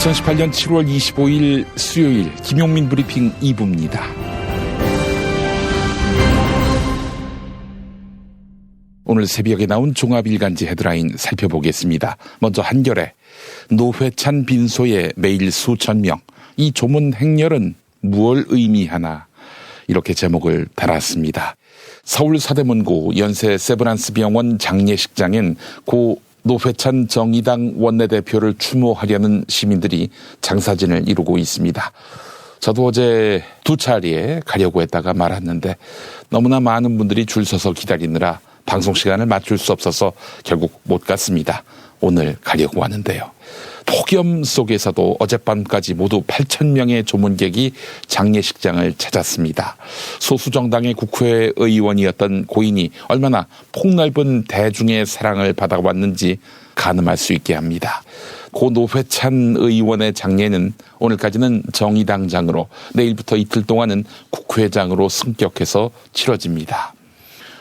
2018년 7월 25일 수요일 김용민 브리핑 2부입니다. 오늘 새벽에 나온 종합일간지 헤드라인 살펴보겠습니다. 먼저 한겨레, 노회찬 빈소에 매일 수천 명, 이 조문 행렬은 무엇을 의미하나, 이렇게 제목을 달았습니다. 서울 서대문구 연세 세브란스 병원 장례식장엔 고 노회찬 정의당 원내대표를 추모하려는 시민들이 장사진을 이루고 있습니다. 저도 어제 2차례에 가려고 했다가 말았는데 너무나 많은 분들이 줄 서서 기다리느라 방송 시간을 맞출 수 없어서 결국 못 갔습니다. 오늘 가려고 하는데요. 폭염 속에서도 어젯밤까지 모두 8,000명의 조문객이 장례식장을 찾았습니다. 소수정당의 국회의원이었던 고인이 얼마나 폭넓은 대중의 사랑을 받아왔는지 가늠할 수 있게 합니다. 고 노회찬 의원의 장례는 오늘까지는 정의당장으로, 내일부터 이틀 동안은 국회장으로 승격해서 치러집니다.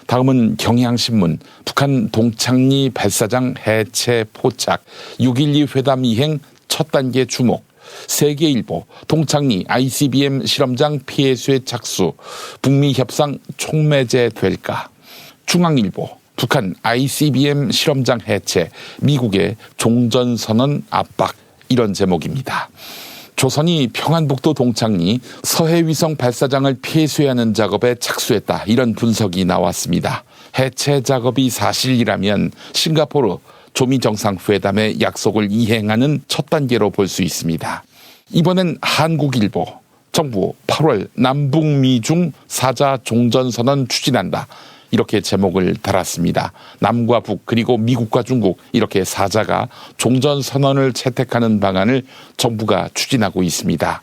다음은 경향신문, 북한 동창리 발사장 해체 포착, 6.12 회담 이행 첫 단계 주목, 세계일보, 동창리 ICBM 실험장 피해수의 착수, 북미 협상 촉매제 될까, 중앙일보, 북한 ICBM 실험장 해체, 미국의 종전선언 압박, 이런 제목입니다. 조선이 평안북도 동창리 서해위성 발사장을 폐쇄하는 작업에 착수했다, 이런 분석이 나왔습니다. 해체 작업이 사실이라면 싱가포르 조미정상회담의 약속을 이행하는 첫 단계로 볼 수 있습니다. 이번엔 한국일보, 정부 8월 남북미중 4자 종전선언 추진한다, 이렇게 제목을 달았습니다. 남과 북 그리고 미국과 중국, 이렇게 4자가 종전선언을 채택하는 방안을 정부가 추진하고 있습니다.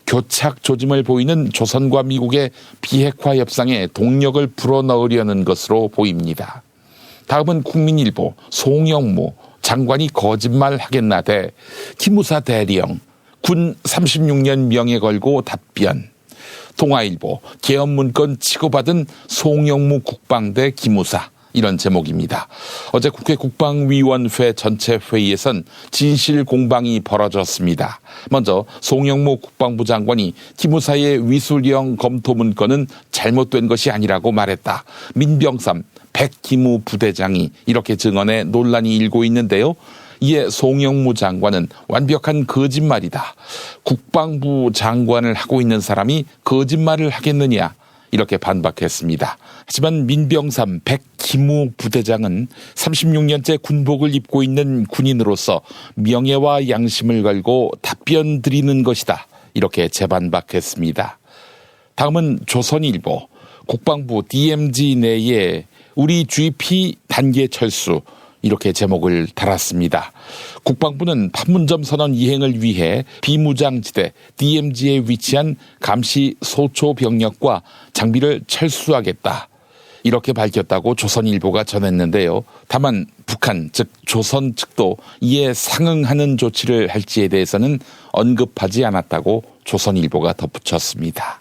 교착 조짐을 보이는 조선과 미국의 비핵화 협상에 동력을 불어넣으려는 것으로 보입니다. 다음은 국민일보, 송영무 장관이 거짓말하겠나 대 기무사 대령, 군 36년 명예 걸고 답변, 동아일보, 계엄문건 치고받은 송영무 국방대 기무사, 이런 제목입니다. 어제 국회 국방위원회 전체 회의에선 진실 공방이 벌어졌습니다. 먼저 송영무 국방부 장관이 기무사의 위술형 검토 문건은 잘못된 것이 아니라고 말했다. 민병삼 백기무 부대장이 이렇게 증언해 논란이 일고 있는데요. 이에 송영무 장관은 완벽한 거짓말이다. 국방부 장관을 하고 있는 사람이 거짓말을 하겠느냐, 이렇게 반박했습니다. 하지만 민병삼 백기무 부대장은 36년째 군복을 입고 있는 군인으로서 명예와 양심을 걸고 답변 드리는 것이다, 이렇게 재반박했습니다. 다음은 조선일보, 국방부 DMZ 내에 우리 GP 단계 철수, 이렇게 제목을 달았습니다. 국방부는 판문점 선언 이행을 위해 비무장지대 DMZ에 위치한 감시 소초 병력과 장비를 철수하겠다, 이렇게 밝혔다고 조선일보가 전했는데요. 다만 북한, 즉 조선 측도 이에 상응하는 조치를 할지에 대해서는 언급하지 않았다고 조선일보가 덧붙였습니다.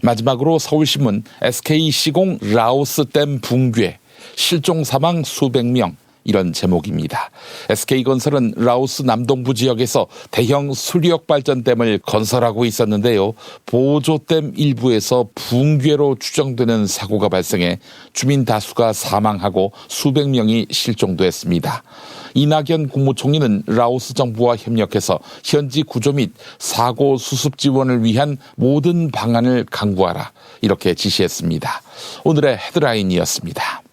마지막으로 서울신문, SK 시공 라오스 댐 붕괴, 실종 사망 수백 명, 이런 제목입니다. SK건설은 라오스 남동부 지역에서 대형 수력 발전댐을 건설하고 있었는데요. 보조댐 일부에서 붕괴로 추정되는 사고가 발생해 주민 다수가 사망하고 수백 명이 실종도 했습니다. 이낙연 국무총리는 라오스 정부와 협력해서 현지 구조 및 사고 수습 지원을 위한 모든 방안을 강구하라, 이렇게 지시했습니다. 오늘의 헤드라인이었습니다.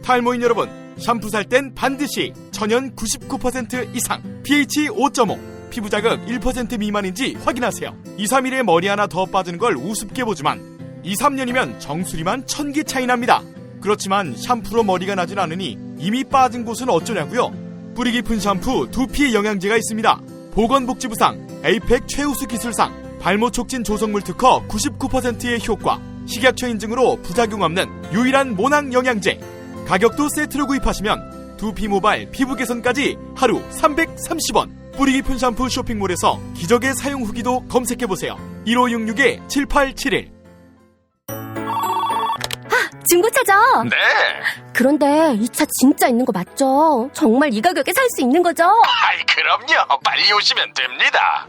탈모인 여러분, 샴푸 살 땐 반드시 천연 99% 이상, pH 5.5, 피부 자극 1% 미만인지 확인하세요. 2, 3일에 머리 하나 더 빠지는 걸 우습게 보지만 2, 3년이면 정수리만 1000개 차이 납니다. 그렇지만 샴푸로 머리가 나진 않으니 이미 빠진 곳은 어쩌냐고요? 뿌리 깊은 샴푸 두피 영양제가 있습니다. 보건복지부상, 에이펙 최우수 기술상, 발모 촉진 조성물 특허 99%의 효과, 식약처 인증으로 부작용 없는 유일한 모낭 영양제. 가격도 세트로 구입하시면 두피 모발, 피부 개선까지 하루 330원. 뿌리 깊은 샴푸 쇼핑몰에서 기적의 사용 후기도 검색해보세요. 1566-7871. 중고차죠? 네. 그런데 이 차 진짜 있는 거 맞죠? 정말 이 가격에 살 수 있는 거죠? 아이, 그럼요. 빨리 오시면 됩니다.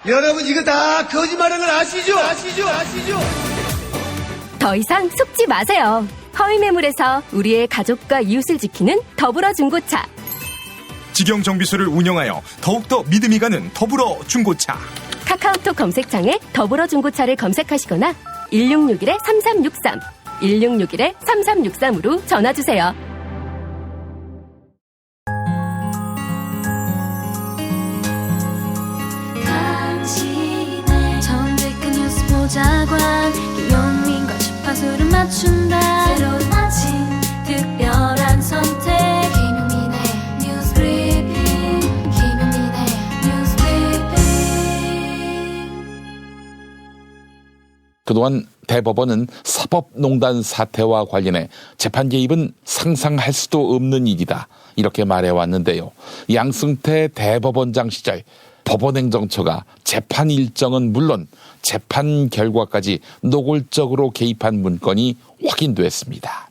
여러분 이거 다 거짓말하는 걸 아시죠? 더 이상 속지 마세요. 허위 매물에서 우리의 가족과 이웃을 지키는 더불어 중고차. 직영 정비소를 운영하여 더욱더 믿음이 가는 더불어 중고차. 카카오톡 검색창에 더불어 중고차를 검색하시거나 1661-3363, 1661-3363으로 전화주세요. 당신의 정직한 뉴스 보좌관 김용민과 주파수를 맞춘다. 새로운 아침 특별한 선택 김용민의 뉴스 브리핑. 김용민의 뉴스 브리핑. 그동안 대법원은 사법농단 사태와 관련해 재판 개입은 상상할 수도 없는 일이다, 이렇게 말해왔는데요. 양승태 대법원장 시절 법원행정처가 재판 일정은 물론 재판 결과까지 노골적으로 개입한 문건이 확인됐습니다.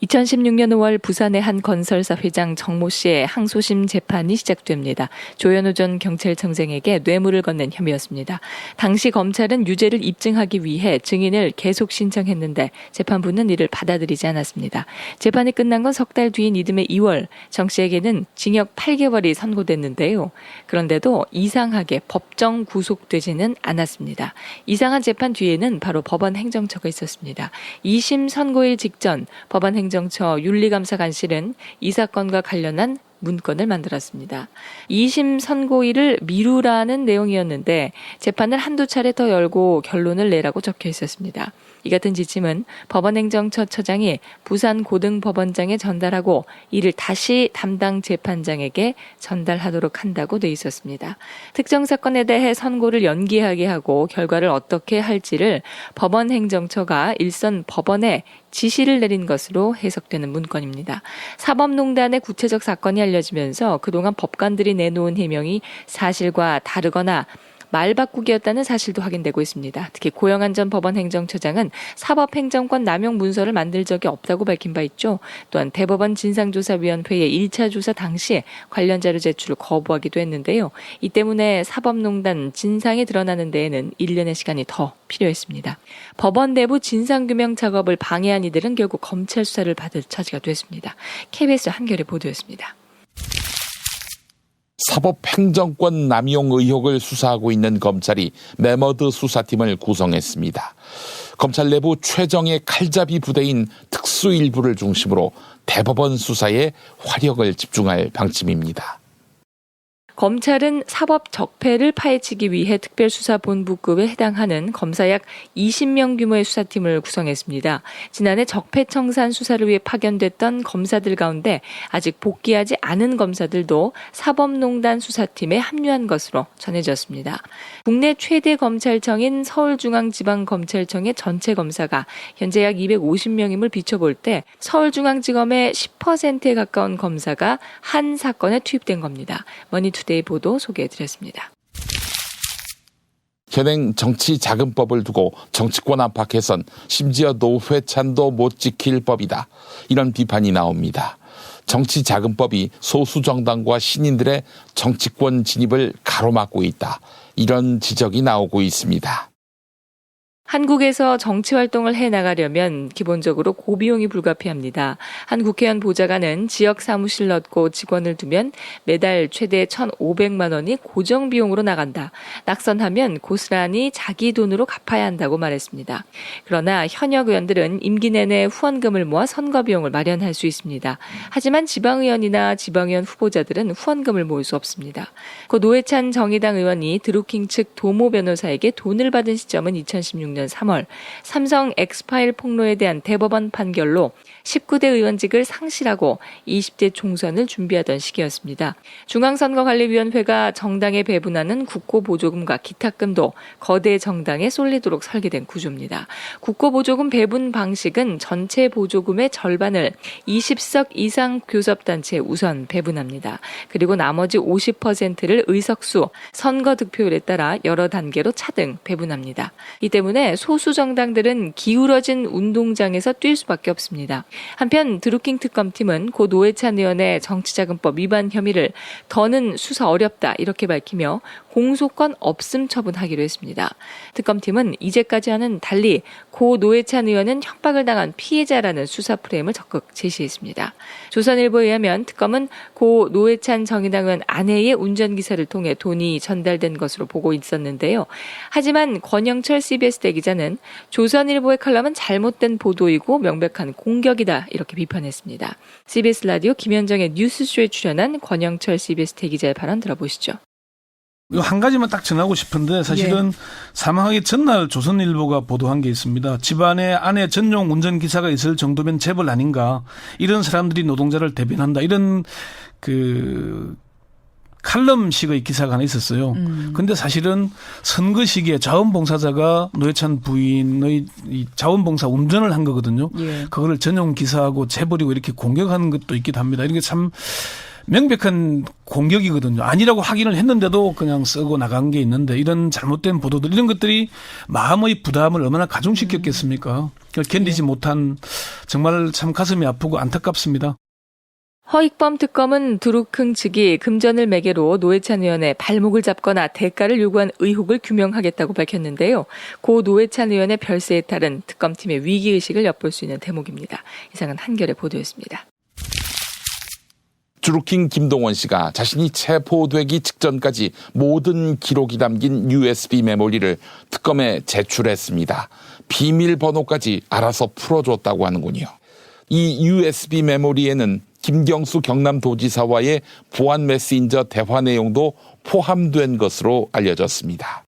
2016년 5월 부산의 한 건설사 회장 정모 씨의 항소심 재판이 시작됩니다. 조현우 전 경찰청장에게 뇌물을 건넨 혐의였습니다. 당시 검찰은 유죄를 입증하기 위해 증인을 계속 신청했는데 재판부는 이를 받아들이지 않았습니다. 재판이 끝난 건 석 달 뒤인 이듬해 2월 정 씨에게는 징역 8개월이 선고됐는데요. 그런데도 이상하게 법정 구속되지는 않았습니다. 이상한 재판 뒤에는 바로 법원 행정처가 있었습니다. 2심 선고일 직전 법원 행정처 윤리감사관실은 이 사건과 관련한 문건을 만들었습니다. 2심 선고일을 미루라는 내용이었는데 재판을 한두 차례 더 열고 결론을 내라고 적혀 있었습니다. 이 같은 지침은 법원행정처 처장이 부산고등법원장에 전달하고 이를 다시 담당 재판장에게 전달하도록 한다고 돼 있었습니다. 특정 사건에 대해 선고를 연기하게 하고 결과를 어떻게 할지를 법원행정처가 일선 법원에 지시를 내린 것으로 해석되는 문건입니다. 사법농단의 구체적 사건이 알려지면서 그동안 법관들이 내놓은 해명이 사실과 다르거나 말바꾸기였다는 사실도 확인되고 있습니다. 특히 고영한 전 법원행정처장은 사법행정권 남용 문서를 만들 적이 없다고 밝힌 바 있죠. 또한 대법원 진상조사위원회의 1차 조사 당시 관련 자료 제출을 거부하기도 했는데요. 이 때문에 사법농단 진상이 드러나는 데에는 1년의 시간이 더 필요했습니다. 법원 내부 진상규명 작업을 방해한 이들은 결국 검찰 수사를 받을 처지가 됐습니다. KBS 한겨레 보도였습니다. 사법행정권 남용 의혹을 수사하고 있는 검찰이 메머드 수사팀을 구성했습니다. 검찰 내부 최정예 칼잡이 부대인 특수일부를 중심으로 대법원 수사에 화력을 집중할 방침입니다. 검찰은 사법 적폐를 파헤치기 위해 특별수사본부급에 해당하는 검사 약 20명 규모의 수사팀을 구성했습니다. 지난해 적폐청산 수사를 위해 파견됐던 검사들 가운데 아직 복귀하지 않은 검사들도 사법농단 수사팀에 합류한 것으로 전해졌습니다. 국내 최대 검찰청인 서울중앙지방검찰청의 전체 검사가 현재 약 250명임을 비춰볼 때 서울중앙지검의 10%에 가까운 검사가 한 사건에 투입된 겁니다. 머니투데이 보도 소개해드렸습니다. 현행 정치자금법을 두고 정치권 안팎에선 심지어 노회찬도 못 지킬 법이다, 이런 비판이 나옵니다. 정치자금법이 소수정당과 신인들의 정치권 진입을 가로막고 있다, 이런 지적이 나오고 있습니다. 한국에서 정치활동을 해나가려면 기본적으로 고비용이 불가피합니다. 한 국회의원 보좌관은 지역 사무실 넣고 직원을 두면 매달 최대 1,500만 원이 고정비용으로 나간다. 낙선하면 고스란히 자기 돈으로 갚아야 한다고 말했습니다. 그러나 현역 의원들은 임기 내내 후원금을 모아 선거비용을 마련할 수 있습니다. 하지만 지방의원이나 지방의원 후보자들은 후원금을 모을 수 없습니다. 고 노회찬 정의당 의원이 드루킹 측 도모 변호사에게 돈을 받은 시점은 2016년 3월 삼성 엑스파일 폭로에 대한 대법원 판결로 19대 의원직을 상실하고 20대 총선을 준비하던 시기였습니다. 중앙선거관리위원회가 정당에 배분하는 국고보조금과 기탁금도 거대 정당에 쏠리도록 설계된 구조입니다. 국고보조금 배분 방식은 전체 보조금의 절반을 20석 이상 교섭단체에 우선 배분합니다. 그리고 나머지 50%를 의석수, 선거 득표율에 따라 여러 단계로 차등 배분합니다. 이 때문에 때문에 소수 정당들은 기울어진 운동장에서 뛸 수밖에 없습니다. 한편 드루킹 특검팀은 고 노회찬 의원의 정치자금법 위반 혐의를 더는 수사 어렵다 이렇게 밝히며 공소권 없음 처분하기로 했습니다. 특검팀은 이제까지와는 달리 고 노회찬 의원은 협박을 당한 피해자라는 수사 프레임을 적극 제시했습니다. 조선일보에 의하면 특검은 고 노회찬 정의당 의원 아내의 운전기사를 통해 돈이 전달된 것으로 보고 있었는데요. 하지만 권영철 CBS 대기자는 조선일보의 칼럼은 잘못된 보도이고 명백한 공격이다 이렇게 비판했습니다. CBS 라디오 김현정의 뉴스쇼에 출연한 권영철 CBS 대기자의 발언 들어보시죠. 이거 한 가지만 딱 전하고 싶은데 사실은 사망하기 전날 조선일보가 보도한 게 있습니다. 집안에 아내 전용 운전기사가 있을 정도면 재벌 아닌가. 이런 사람들이 노동자를 대변한다. 이런 칼럼식의 기사가 하나 있었어요. 근데 사실은 선거 시기에 자원봉사자가 노회찬 부인의 이 자원봉사 운전을 한 거거든요. 그거를 전용 기사하고 재벌이고 이렇게 공격하는 것도 있기도 합니다. 이게 참 명백한 공격이거든요. 아니라고 확인을 했는데도 그냥 쓰고 나간 게 있는데 이런 잘못된 보도들 이런 것들이 마음의 부담을 얼마나 가중시켰겠습니까? 그걸 견디지 못한 정말 참 가슴이 아프고 안타깝습니다. 허익범 특검은 드루킹 측이 금전을 매개로 노회찬 의원의 발목을 잡거나 대가를 요구한 의혹을 규명하겠다고 밝혔는데요. 고 노회찬 의원의 별세에 따른 특검팀의 위기의식을 엿볼 수 있는 대목입니다. 이상은 한겨레 보도였습니다. 드루킹 김동원 씨가 자신이 체포되기 직전까지 모든 기록이 담긴 USB 메모리를 특검에 제출했습니다. 비밀번호까지 알아서 풀어줬다고 하는군요. 이 USB 메모리에는 김경수 경남도지사와의 보안 메신저 대화 내용도 포함된 것으로 알려졌습니다.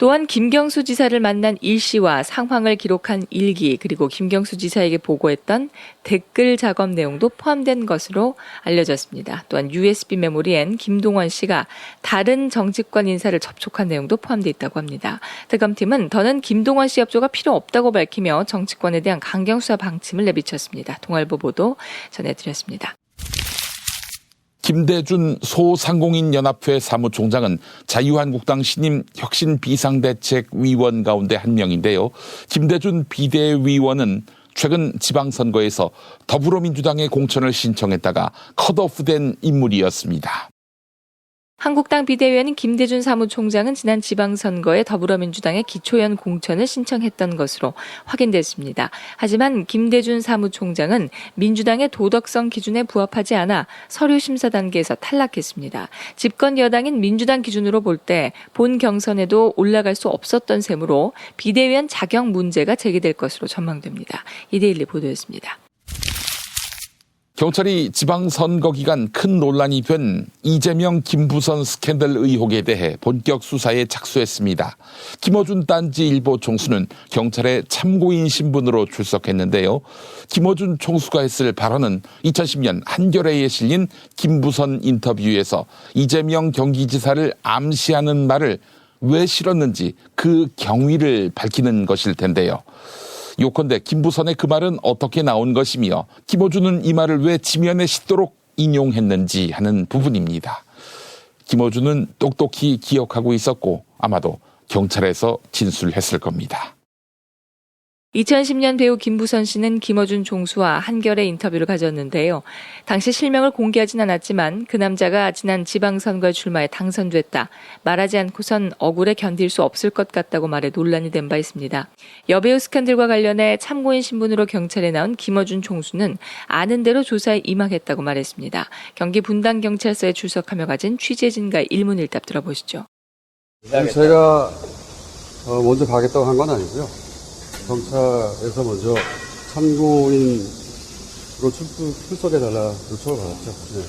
또한 김경수 지사를 만난 일시와 상황을 기록한 일기 그리고 김경수 지사에게 보고했던 댓글 작업 내용도 포함된 것으로 알려졌습니다. 또한 USB 메모리엔 김동원 씨가 다른 정치권 인사를 접촉한 내용도 포함되어 있다고 합니다. 특검팀은 더는 김동원 씨 협조가 필요 없다고 밝히며 정치권에 대한 강경수사 방침을 내비쳤습니다. 동아일보 보도 전해드렸습니다. 김대준 소상공인연합회 사무총장은 자유한국당 신임 혁신비상대책위원 가운데 한 명인데요. 김대준 비대위원은 최근 지방선거에서 더불어민주당의 공천을 신청했다가 컷오프된 인물이었습니다. 한국당 비대위원인 김대준 사무총장은 지난 지방선거에 더불어민주당의 기초연 공천을 신청했던 것으로 확인됐습니다. 하지만 김대준 사무총장은 민주당의 도덕성 기준에 부합하지 않아 서류 심사 단계에서 탈락했습니다. 집권 여당인 민주당 기준으로 볼 때 본 경선에도 올라갈 수 없었던 셈으로 비대위원 자격 문제가 제기될 것으로 전망됩니다. 이데일리 보도였습니다. 경찰이 지방선거 기간 큰 논란이 된 이재명 김부선 스캔들 의혹에 대해 본격 수사에 착수했습니다. 김어준 딴지일보 총수는 경찰의 참고인 신분으로 출석했는데요. 김어준 총수가 했을 발언은 2010년 한겨레에 실린 김부선 인터뷰에서 이재명 경기지사를 암시하는 말을 왜 실었는지 그 경위를 밝히는 것일 텐데요. 요컨대 김부선의 그 말은 어떻게 나온 것이며 김어준은 이 말을 왜 지면에 싣도록 인용했는지 하는 부분입니다. 김어준은 똑똑히 기억하고 있었고 아마도 경찰에서 진술했을 겁니다. 2010년 배우 김부선 씨는 김어준 총수와 한겨레 인터뷰를 가졌는데요. 당시 실명을 공개하진 않았지만 그 남자가 지난 지방선거에 출마해 당선됐다. 말하지 않고선 억울해 견딜 수 없을 것 같다고 말해 논란이 된 바 있습니다. 여배우 스캔들과 관련해 참고인 신분으로 경찰에 나온 김어준 총수는 아는 대로 조사에 임하겠다고 말했습니다. 경기 분당경찰서에 출석하며 가진 취재진과의 일문일답 들어보시죠. 제가 먼저 가겠다고 한 건 아니고요. 경찰에서 먼저 참고인으로 출석해달라 요청을 받았죠. 네.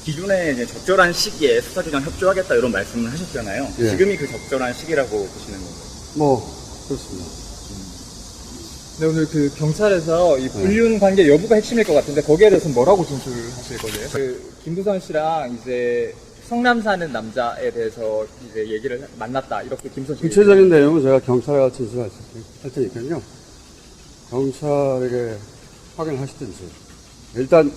기존에 이제 적절한 시기에 수사기관 협조하겠다 이런 말씀을 하셨잖아요. 예. 지금이 그 적절한 시기라고 보시는 건가요? 뭐 그렇습니다. 네, 오늘 그 경찰에서 이 불륜 관계 여부가 핵심일 것 같은데 거기에 대해서 뭐라고 진술하실 거예요? 그 김부선 씨랑 이제 성남 사는 남자에 대해서 이제 얘기를 만났다 이렇게 김부선 씨 구체적인 내용은 제가 경찰에 가서 진술할 테니까요. 경찰에게 확인하시든지. 일단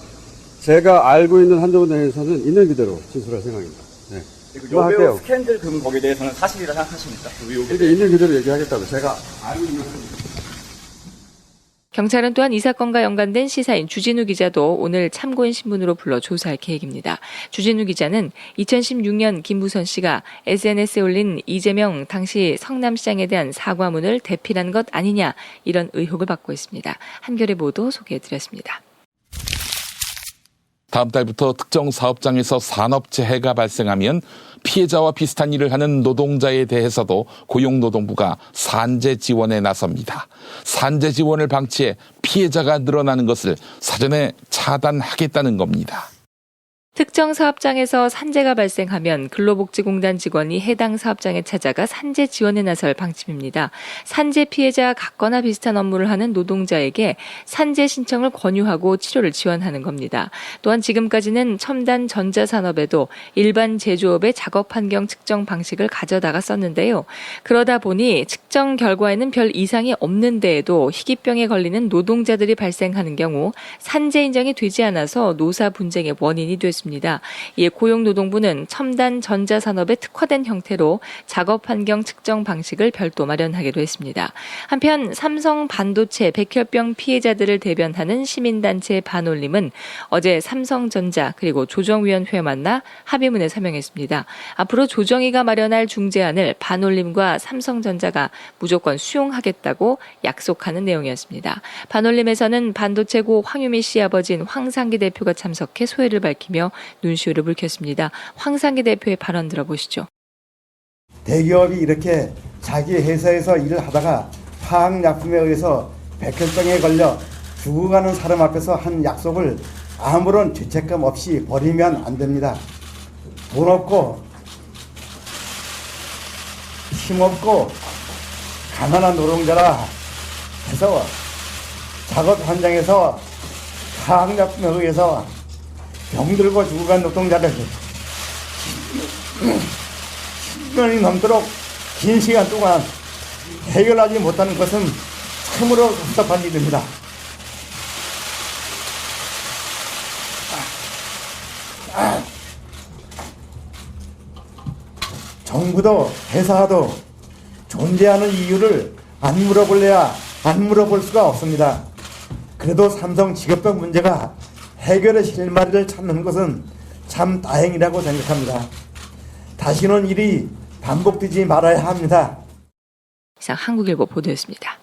제가 알고 있는 한정훈 내에서는 있는 그대로 진술할 생각입니다. 네. 뭐 할게요? 여배우 스캔들 금 거기에 대해서는 사실이라 생각하십니까? 그 의혹에 이렇게 대해. 있는 그대로 얘기하겠다고 제가 알고 있는 경찰은 또한 이 사건과 연관된 시사인 주진우 기자도 오늘 참고인 신분으로 불러 조사할 계획입니다. 주진우 기자는 2016년 김무선 씨가 SNS에 올린 이재명 당시 성남시장에 대한 사과문을 대필한 것 아니냐 이런 의혹을 받고 있습니다. 한겨레 보도 소개해드렸습니다. 다음 달부터 특정 사업장에서 산업재해가 발생하면 피해자와 비슷한 일을 하는 노동자에 대해서도 고용노동부가 산재 지원에 나섭니다. 산재 지원을 방치해 피해자가 늘어나는 것을 사전에 차단하겠다는 겁니다. 특정 사업장에서 산재가 발생하면 근로복지공단 직원이 해당 사업장에 찾아가 산재 지원에 나설 방침입니다. 산재 피해자 같거나 비슷한 업무를 하는 노동자에게 산재 신청을 권유하고 치료를 지원하는 겁니다. 또한 지금까지는 첨단 전자산업에도 일반 제조업의 작업 환경 측정 방식을 가져다가 썼는데요. 그러다 보니 측정 결과에는 별 이상이 없는 데에도 희귀병에 걸리는 노동자들이 발생하는 경우 산재 인정이 되지 않아서 노사 분쟁의 원인이 됐습니다. 이에 고용노동부는 첨단 전자산업에 특화된 형태로 작업 환경 측정 방식을 별도 마련하기로 했습니다. 한편 삼성 반도체 백혈병 피해자들을 대변하는 시민단체 반올림은 어제 삼성전자 그리고 조정위원회에 만나 합의문에 서명했습니다. 앞으로 조정위가 마련할 중재안을 반올림과 삼성전자가 무조건 수용하겠다고 약속하는 내용이었습니다. 반올림에서는 반도체고 황유미 씨 아버지인 황상기 대표가 참석해 소회를 밝히며 눈시울을 붉혔습니다. 황상기 대표의 발언 들어보시죠. 대기업이 이렇게 자기 회사에서 일을 하다가 화학약품에 의해서 백혈병에 걸려 죽어가는 사람 앞에서 한 약속을 아무런 죄책감 없이 버리면 안 됩니다. 돈 없고 힘없고 가난한 노동자라 해서 작업 현장에서 화학약품에 의해서 병들고 죽어간 노동자들 10년이 넘도록 긴 시간 동안 해결하지 못하는 것은 참으로 답답한 일입니다. 정부도 회사도 존재하는 이유를 안 물어볼래야 안 물어볼 수가 없습니다. 그래도 삼성 직업병 문제가 해결의 실마리를 찾는 것은 참 다행이라고 생각합니다. 다시는 일이 반복되지 말아야 합니다. 이상 한국일보 보도였습니다.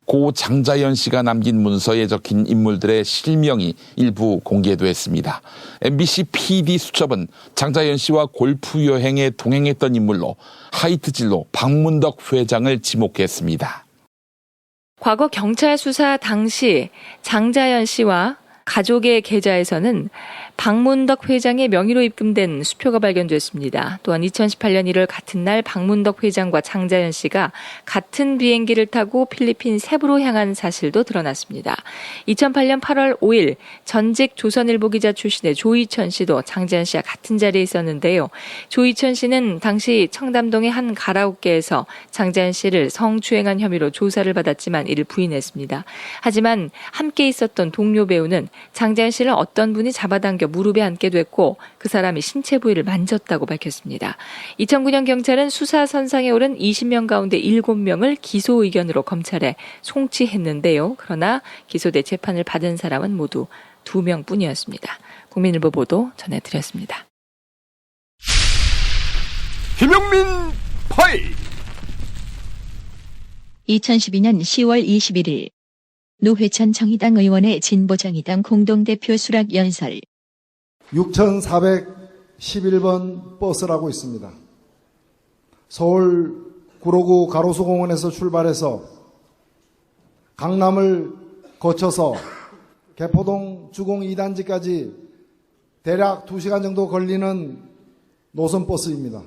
고 장자연 씨가 남긴 문서에 적힌 인물들의 실명이 일부 공개됐습니다. MBC PD 수첩은 장자연 씨와 골프 여행에 동행했던 인물로 하이트진로 박문덕 회장을 지목했습니다. 과거 경찰 수사 당시 장자연 씨와 가족의 계좌에서는 박문덕 회장의 명의로 입금된 수표가 발견됐습니다. 또한 2018년 1월 같은 날 박문덕 회장과 장자연 씨가 같은 비행기를 타고 필리핀 세부로 향한 사실도 드러났습니다. 2008년 8월 5일 전직 조선일보 기자 출신의 조이천 씨도 장자연 씨와 같은 자리에 있었는데요. 조이천 씨는 당시 청담동의 한 가라오케에서 장자연 씨를 성추행한 혐의로 조사를 받았지만 이를 부인했습니다. 하지만 함께 있었던 동료 배우는 장자연 씨를 어떤 분이 잡아당겨 무릎에 앉게 됐고 그 사람이 신체 부위를 만졌다고 밝혔습니다. 2009년 경찰은 수사 선상에 오른 20명 가운데 7명을 기소 의견으로 검찰에 송치했는데요. 그러나 기소돼 재판을 받은 사람은 모두 2명뿐이었습니다. 국민일보 보도 전해드렸습니다. 김영민 파일 2012년 10월 21일 노회찬 정의당 의원의 진보정의당 공동대표 수락 연설 6411번 버스라고 있습니다. 서울 구로구 가로수공원에서 출발해서 강남을 거쳐서 개포동 주공 2단지까지 대략 2시간 정도 걸리는 노선버스입니다.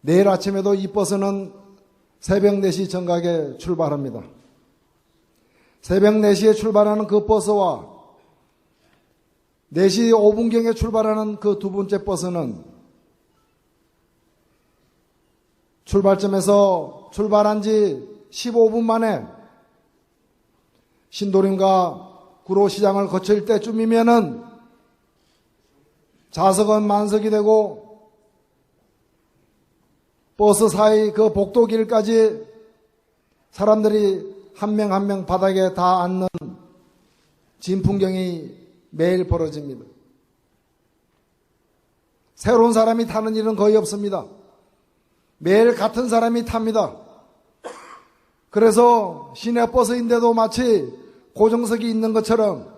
내일 아침에도 이 버스는 새벽 4시 정각에 출발합니다. 새벽 4시에 출발하는 그 버스와 4시 5분경에 출발하는 그 두 번째 버스는 출발점에서 출발한 지 15분 만에 신도림과 구로시장을 거칠 때쯤이면은 좌석은 만석이 되고 버스 사이 그 복도길까지 사람들이 한 명 한 명 바닥에 다 앉는 진풍경이 매일 벌어집니다. 새로운 사람이 타는 일은 거의 없습니다. 매일 같은 사람이 탑니다. 그래서 시내버스인데도 마치 고정석이 있는 것처럼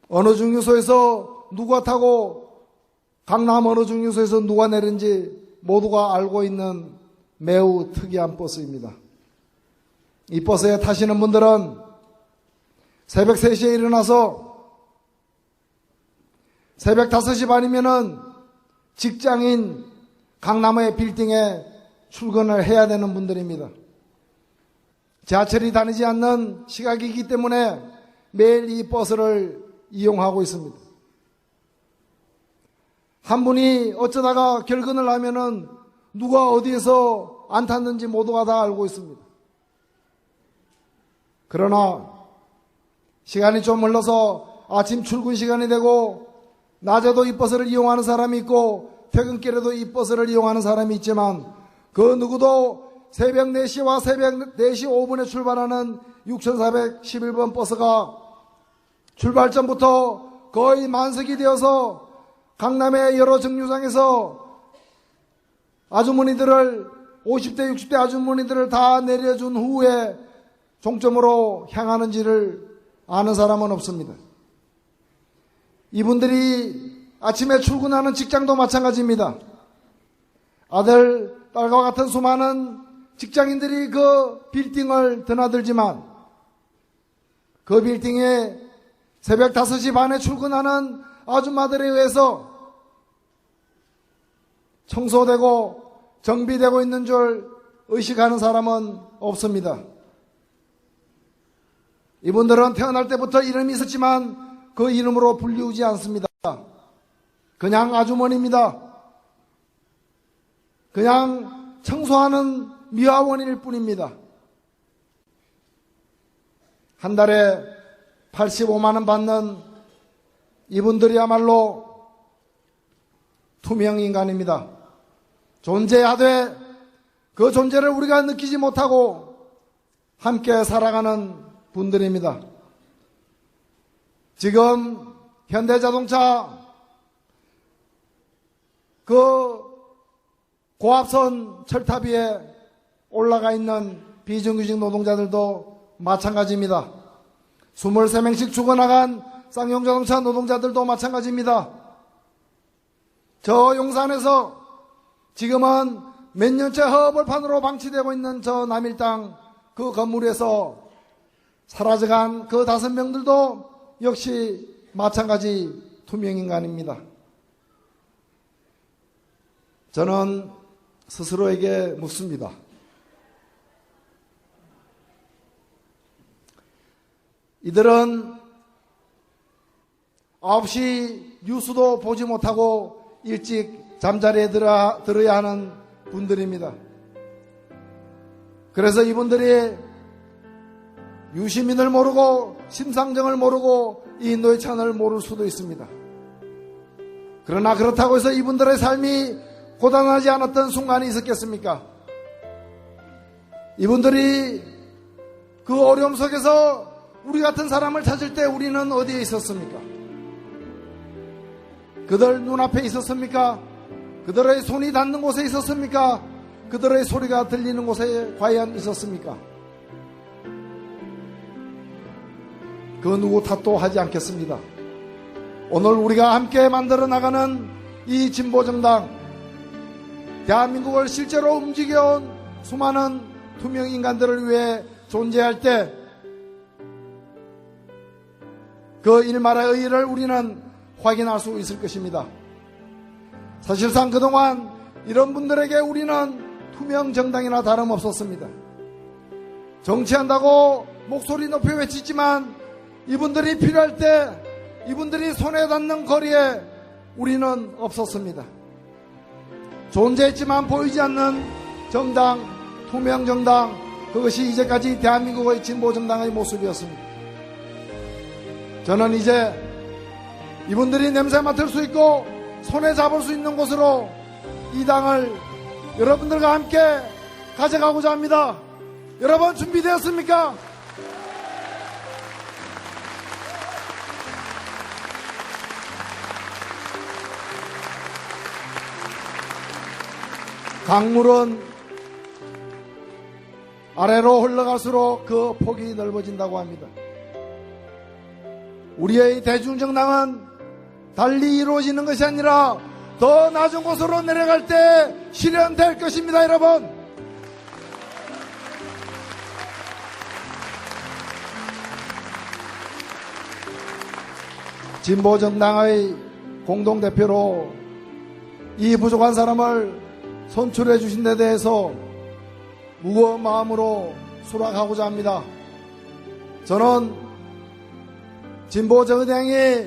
어느 중류소에서 누가 타고 강남 어느 중류소에서 누가 내린지 모두가 알고 있는 매우 특이한 버스입니다. 이 버스에 타시는 분들은 새벽 3시에 일어나서 새벽 5시 반이면은 직장인 강남의 빌딩에 출근을 해야 되는 분들입니다. 지하철이 다니지 않는 시각이기 때문에 매일 이 버스를 이용하고 있습니다. 한 분이 어쩌다가 결근을 하면은 누가 어디에서 안 탔는지 모두가 다 알고 있습니다. 그러나 시간이 좀 흘러서 아침 출근 시간이 되고 낮에도 이 버스를 이용하는 사람이 있고 퇴근길에도 이 버스를 이용하는 사람이 있지만 그 누구도 새벽 4시와 새벽 4시 5분에 출발하는 6411번 버스가 출발 전부터 거의 만석이 되어서 강남의 여러 정류장에서 아주머니들을 50대 60대 아주머니들을 다 내려준 후에 종점으로 향하는지를 아는 사람은 없습니다. 이분들이 아침에 출근하는 직장도 마찬가지입니다. 아들, 딸과 같은 수많은 직장인들이 그 빌딩을 드나들지만 그 빌딩에 새벽 5시 반에 출근하는 아줌마들에 의해서 청소되고 정비되고 있는 줄 의식하는 사람은 없습니다. 이분들은 태어날 때부터 이름이 있었지만 그 이름으로 불리우지 않습니다. 그냥 아주머니입니다. 그냥 청소하는 미화원일 뿐입니다. 한 달에 85만 원 받는 이분들이야말로 투명인간입니다. 존재하되 그 존재를 우리가 느끼지 못하고 함께 살아가는 분들입니다. 지금 현대자동차 그 고압선 철탑 위에 올라가 있는 비정규직 노동자들도 마찬가지입니다. 23명씩 죽어나간 쌍용자동차 노동자들도 마찬가지입니다. 저 용산에서 지금은 몇 년째 허벌판으로 방치되고 있는 저 남일당 그 건물에서 사라져간 그 5명들도 역시 마찬가지 투명인간입니다. 저는 스스로에게 묻습니다. 이들은 9시 뉴스도 보지 못하고 일찍 잠자리에 들어야 하는 분들입니다. 그래서 이분들이 유시민을 모르고 심상정을 모르고 이 노회찬을 모를 수도 있습니다. 그러나 그렇다고 해서 이분들의 삶이 고단하지 않았던 순간이 있었겠습니까? 이분들이 그 어려움 속에서 우리 같은 사람을 찾을 때 우리는 어디에 있었습니까? 그들 눈앞에 있었습니까? 그들의 손이 닿는 곳에 있었습니까? 그들의 소리가 들리는 곳에 과연 있었습니까? 그 누구 탓도 하지 않겠습니다. 오늘 우리가 함께 만들어 나가는 이 진보정당, 대한민국을 실제로 움직여온 수많은 투명 인간들을 위해 존재할 때 그 일말의 의의를 우리는 확인할 수 있을 것입니다. 사실상 그동안 이런 분들에게 우리는 투명 정당이나 다름없었습니다. 정치한다고 목소리 높이 외치지만 이분들이 필요할 때 이분들이 손에 닿는 거리에 우리는 없었습니다. 존재했지만 보이지 않는 정당, 투명 정당, 그것이 이제까지 대한민국의 진보 정당의 모습이었습니다. 저는 이제 이분들이 냄새 맡을 수 있고 손에 잡을 수 있는 곳으로 이 당을 여러분들과 함께 가져가고자 합니다. 여러분 준비되었습니까? 강물은 아래로 흘러갈수록 그 폭이 넓어진다고 합니다. 우리의 대중정당은 달리 이루어지는 것이 아니라 더 낮은 곳으로 내려갈 때 실현될 것입니다, 여러분. 진보정당의 공동대표로 이 부족한 사람을 선출해 주신 데 대해서 무거운 마음으로 수락하고자 합니다. 저는 진보정당이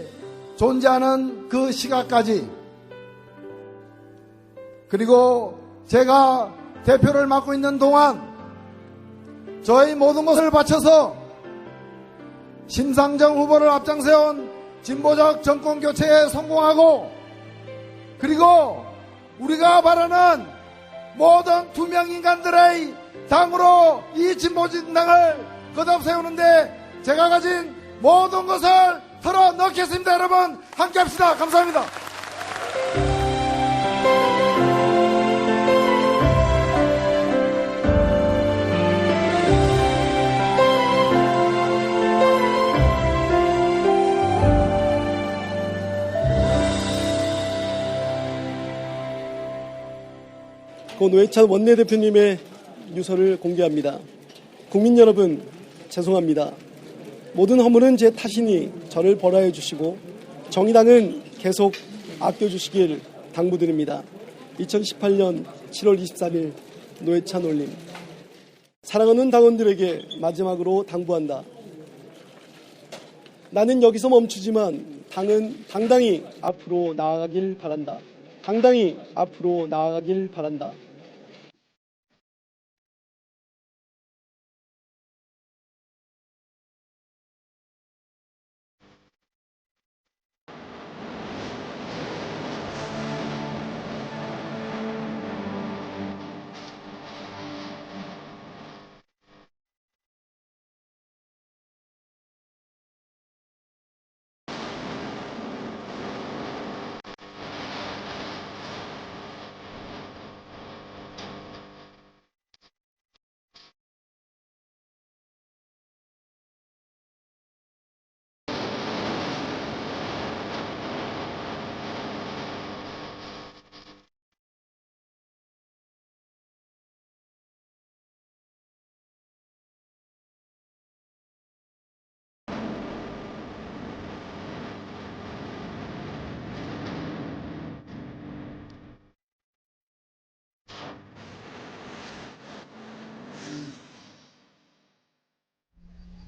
존재하는 그 시각까지, 그리고 제가 대표를 맡고 있는 동안 저희 모든 것을 바쳐서 심상정 후보를 앞장세운 진보적 정권 교체에 성공하고, 그리고 우리가 바라는 모든 투명 인간들의 당으로 이 진보정당을 거듭 세우는데 제가 가진 모든 것을 털어 넣겠습니다. 여러분 함께 합시다. 감사합니다. 고 노회찬 원내대표님의 유서를 공개합니다. 국민 여러분, 죄송합니다. 모든 허물은 제 탓이니 저를 벌하여 주시고 정의당은 계속 아껴주시길 당부드립니다. 2018년 7월 23일 노회찬 올림. 사랑하는 당원들에게 마지막으로 당부한다. 나는 여기서 멈추지만 당은 당당히 앞으로 나아가길 바란다. 당당히 앞으로 나아가길 바란다.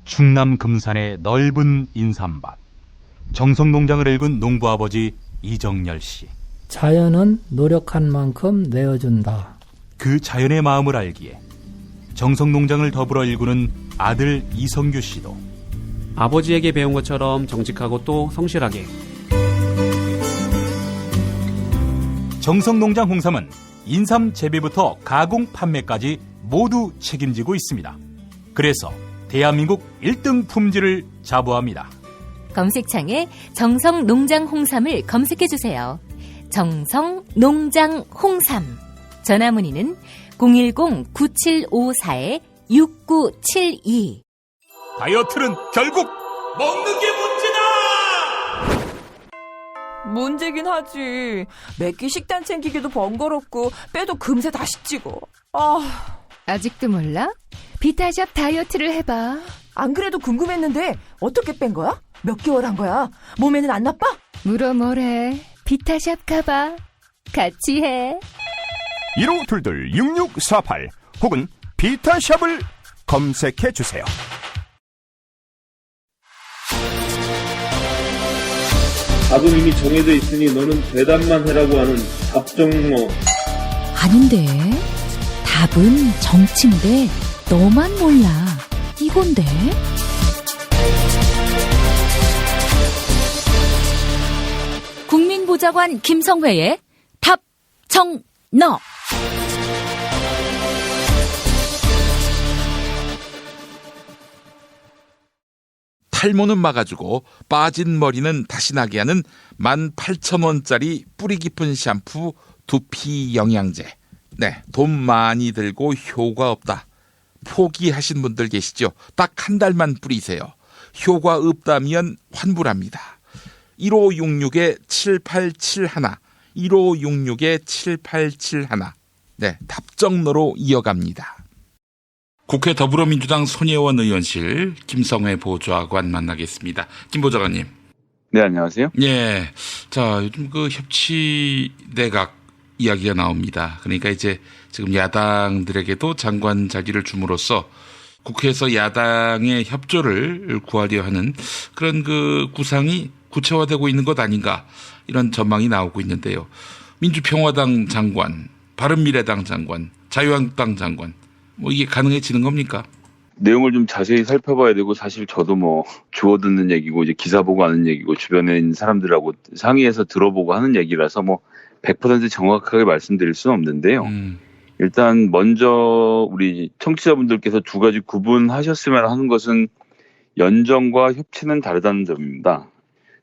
충남 금산의 넓은 인삼밭, 정성농장을 일군 농부아버지 이정열 씨. 자연은 노력한 만큼 내어준다. 그 자연의 마음을 알기에 정성농장을 더불어 일구는 아들 이성규 씨도 아버지에게 배운 것처럼 정직하고 또 성실하게. 정성농장 홍삼은 인삼 재배부터 가공 판매까지 모두 책임지고 있습니다. 그래서 대한민국 1등 품질을 자부합니다. 검색창에 정성농장 홍삼을 검색해주세요. 정성농장 홍삼. 전화문의는 010-9754-6972. 다이어트는 결국 먹는 게 문제다! 문제긴 하지. 매끼 식단 챙기기도 번거롭고 빼도 금세 다시 찌고. 아직도 몰라? 비타샵 다이어트를 해봐. 안 그래도 궁금했는데 어떻게 뺀 거야? 몇 개월 한 거야? 몸에는 안 나빠? 물어 뭐래. 비타샵 가봐. 같이 해. 1522-6648 혹은 비타샵을 검색해주세요. 답은 이미 정해져 있으니 너는 대답만 해라고 하는 답정너. 아닌데. 답은 정치인데 너만 몰라. 이건데. 진보자관 김성회의 답정너. 탈모는 막아주고 빠진 머리는 다시 나게 하는 18,000원짜리 뿌리 깊은 샴푸 두피 영양제. 네, 돈 많이 들고 효과 없다. 포기하신 분들 계시죠? 딱 한 달만 뿌리세요. 효과 없다면 환불합니다. 1566-7871 1566-7871 네, 답정너로 이어갑니다. 국회 더불어민주당 손혜원 의원실 김성회 보좌관 만나겠습니다. 김 보좌관님. 네, 안녕하세요. 예. 자, 요즘 그 협치 내각 이야기가 나옵니다. 그러니까 이제 지금 야당들에게도 장관 자리를 줌으로써 국회에서 야당의 협조를 구하려 하는 그런 그 구상이 구체화되고 있는 것 아닌가 이런 전망이 나오고 있는데요. 민주평화당 장관, 바른미래당 장관, 자유한국당 장관 뭐 이게 가능해지는 겁니까? 내용을 좀 자세히 살펴봐야 되고 사실 저도 뭐 주워 듣는 얘기고 이제 기사 보고 하는 얘기고 주변에 있는 사람들하고 상의해서 들어보고 하는 얘기라서 뭐 100% 정확하게 말씀드릴 수는 없는데요. 일단 먼저 우리 청취자분들께서 두 가지 구분하셨으면 하는 것은 연정과 협치는 다르다는 점입니다.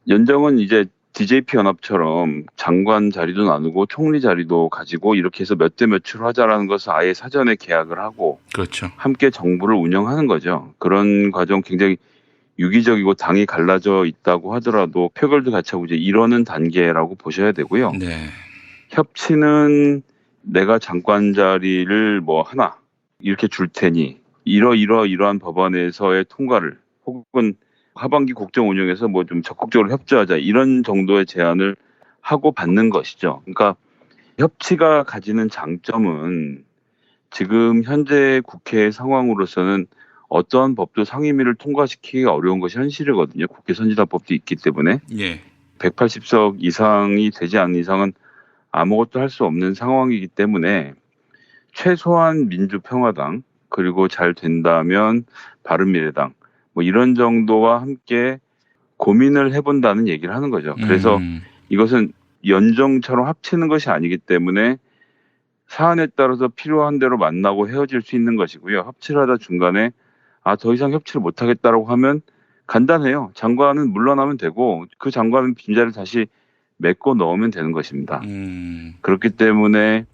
연정은 이제 DJP 연합처럼 장관 자리도 나누고 총리 자리도 가지고 이렇게 해서 몇 대 몇으로 하자라는 것을 아예 사전에 계약을 하고 그렇죠. 함께 정부를 운영하는 거죠. 그런 과정 굉장히 유기적이고 당이 갈라져 있다고 하더라도 표결도 같이 하고 이제 이러는 단계라고 보셔야 되고요. 네. 협치는 내가 장관 자리를 뭐 하나 이렇게 줄 테니 이러한 법안에서의 통과를 혹은 하반기 국정 운영에서 뭐 좀 적극적으로 협조하자 이런 정도의 제안을 하고 받는 것이죠. 그러니까 협치가 가지는 장점은 지금 현재 국회 상황으로서는 어떠한 법도 상임위를 통과시키기가 어려운 것이 현실이거든요. 국회 선진화법도 있기 때문에. 예. 180석 이상이 되지 않는 이상은 아무것도 할 수 없는 상황이기 때문에 최소한 민주평화당 그리고 잘 된다면 바른미래당 뭐 이런 정도와 함께 고민을 해본다는 얘기를 하는 거죠. 그래서 이것은 연정처럼 합치는 것이 아니기 때문에 사안에 따라서 필요한 대로 만나고 헤어질 수 있는 것이고요. 협치를 하다 중간에 더 이상 협치를 못하겠다라고 하면 간단해요. 장관은 물러나면 되고 그 장관은 빈자리를 다시 메꿔 넣으면 되는 것입니다. 그렇기 때문에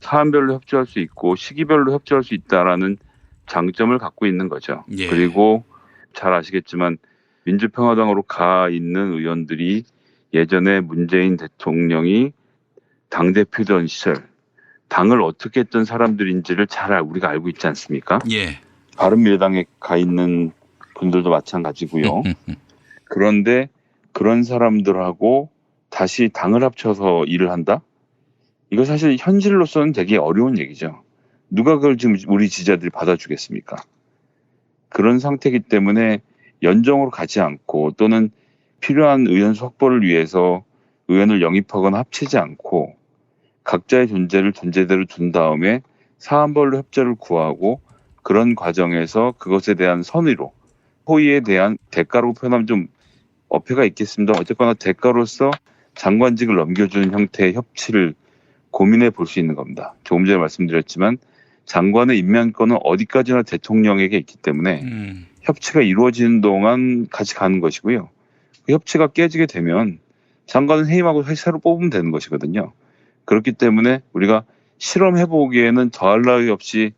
사안별로 협조할 수 있고 시기별로 협조할 수 있다라는 장점을 갖고 있는 거죠. 예. 그리고 잘 아시겠지만 민주평화당으로 가 있는 의원들이 예전에 문재인 대통령이 당대표던 시절 당을 어떻게 했던 사람들인지를 잘 우리가 알고 있지 않습니까? 예. 바른미래당에 가 있는 분들도 마찬가지고요. 그런데 그런 사람들하고 다시 당을 합쳐서 일을 한다? 이거 사실 현실로서는 되게 어려운 얘기죠. 누가 그걸 지금 우리 지지자들이 받아주겠습니까? 그런 상태이기 때문에 연정으로 가지 않고 또는 필요한 의원수 확보를 위해서 의원을 영입하거나 합치지 않고 각자의 존재를 존재대로 둔 다음에 사안별로 협조를 구하고 그런 과정에서 그것에 대한 선의로 호의에 대한 대가로 표현하면 좀 어폐가 있겠습니다. 어쨌거나 대가로서 장관직을 넘겨주는 형태의 협치를 고민해 볼 수 있는 겁니다. 조금 전에 말씀드렸지만 장관의 임명권은 어디까지나 대통령에게 있기 때문에 협치가 이루어지는 동안 같이 가는 것이고요. 그 협치가 깨지게 되면 장관은 해임하고 새로 뽑으면 되는 것이거든요. 그렇기 때문에 우리가 실험해보기에는 더할 나위 없이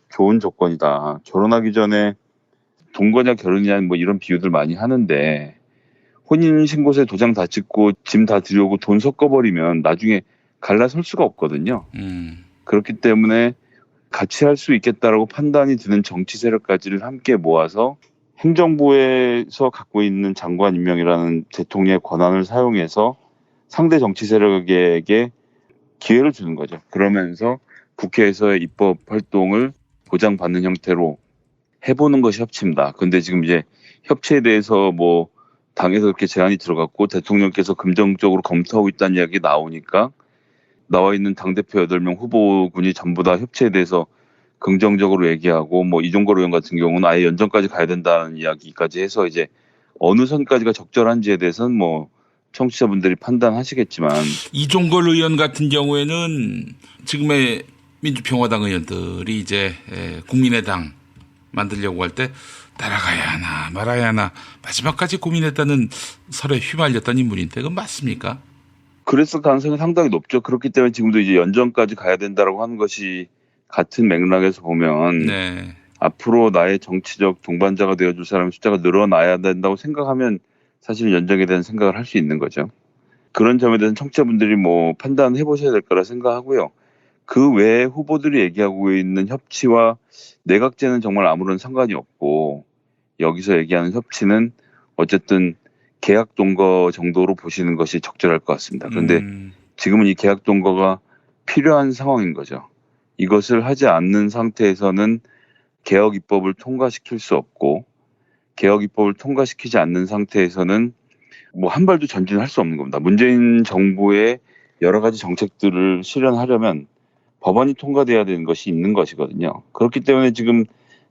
좋은 조건이다. 결혼하기 전에 동거냐 결혼이냐 뭐 이런 비유들 많이 하는데 혼인신고서에 도장 다 찍고 짐 다 들여오고 돈 섞어버리면 나중에 갈라설 수가 없거든요. 그렇기 때문에 같이 할 수 있겠다라고 판단이 드는 정치 세력까지를 함께 모아서 행정부에서 갖고 있는 장관 임명이라는 대통령의 권한을 사용해서 상대 정치 세력에게 기회를 주는 거죠. 그러면서 국회에서의 입법 활동을 보장받는 형태로 해보는 것이 협치입니다. 그런데 지금 이제 협치에 대해서 뭐 당에서 그렇게 제안이 들어갔고 대통령께서 긍정적으로 검토하고 있다는 이야기 나오니까 나와 있는 당대표 8명 후보군이 전부 다 협치에 대해서 긍정적으로 얘기하고 뭐 이종걸 의원 같은 경우는 아예 연정까지 가야 된다는 이야기까지 해서 이제 어느 선까지가 적절한지에 대해서는 뭐 청취자분들이 판단하시겠지만 이종걸 의원 같은 경우에는 지금의 민주평화당 의원들이 이제 국민의당 만들려고 할 때 따라가야 하나 말아야 하나 마지막까지 고민했다는 설에 휘말렸던 인물인데 그건 맞습니까? 그랬을 가능성이 상당히 높죠. 그렇기 때문에 지금도 이제 연정까지 가야 된다라고 하는 것이 같은 맥락에서 보면 네. 앞으로 나의 정치적 동반자가 되어줄 사람의 숫자가 늘어나야 된다고 생각하면 사실 연정에 대한 생각을 할 수 있는 거죠. 그런 점에 대해서 청취자분들이 뭐 판단해 보셔야 될 거라 생각하고요. 그 외에 후보들이 얘기하고 있는 협치와 내각제는 정말 아무런 상관이 없고 여기서 얘기하는 협치는 어쨌든 계약 동거 정도로 보시는 것이 적절할 것 같습니다. 그런데 지금은 이 계약 동거가 필요한 상황인 거죠. 이것을 하지 않는 상태에서는 개혁 입법을 통과시킬 수 없고 개혁 입법을 통과시키지 않는 상태에서는 뭐 한 발도 전진할 수 없는 겁니다. 문재인 정부의 여러 가지 정책들을 실현하려면 법안이 통과돼야 되는 것이 있는 것이거든요. 그렇기 때문에 지금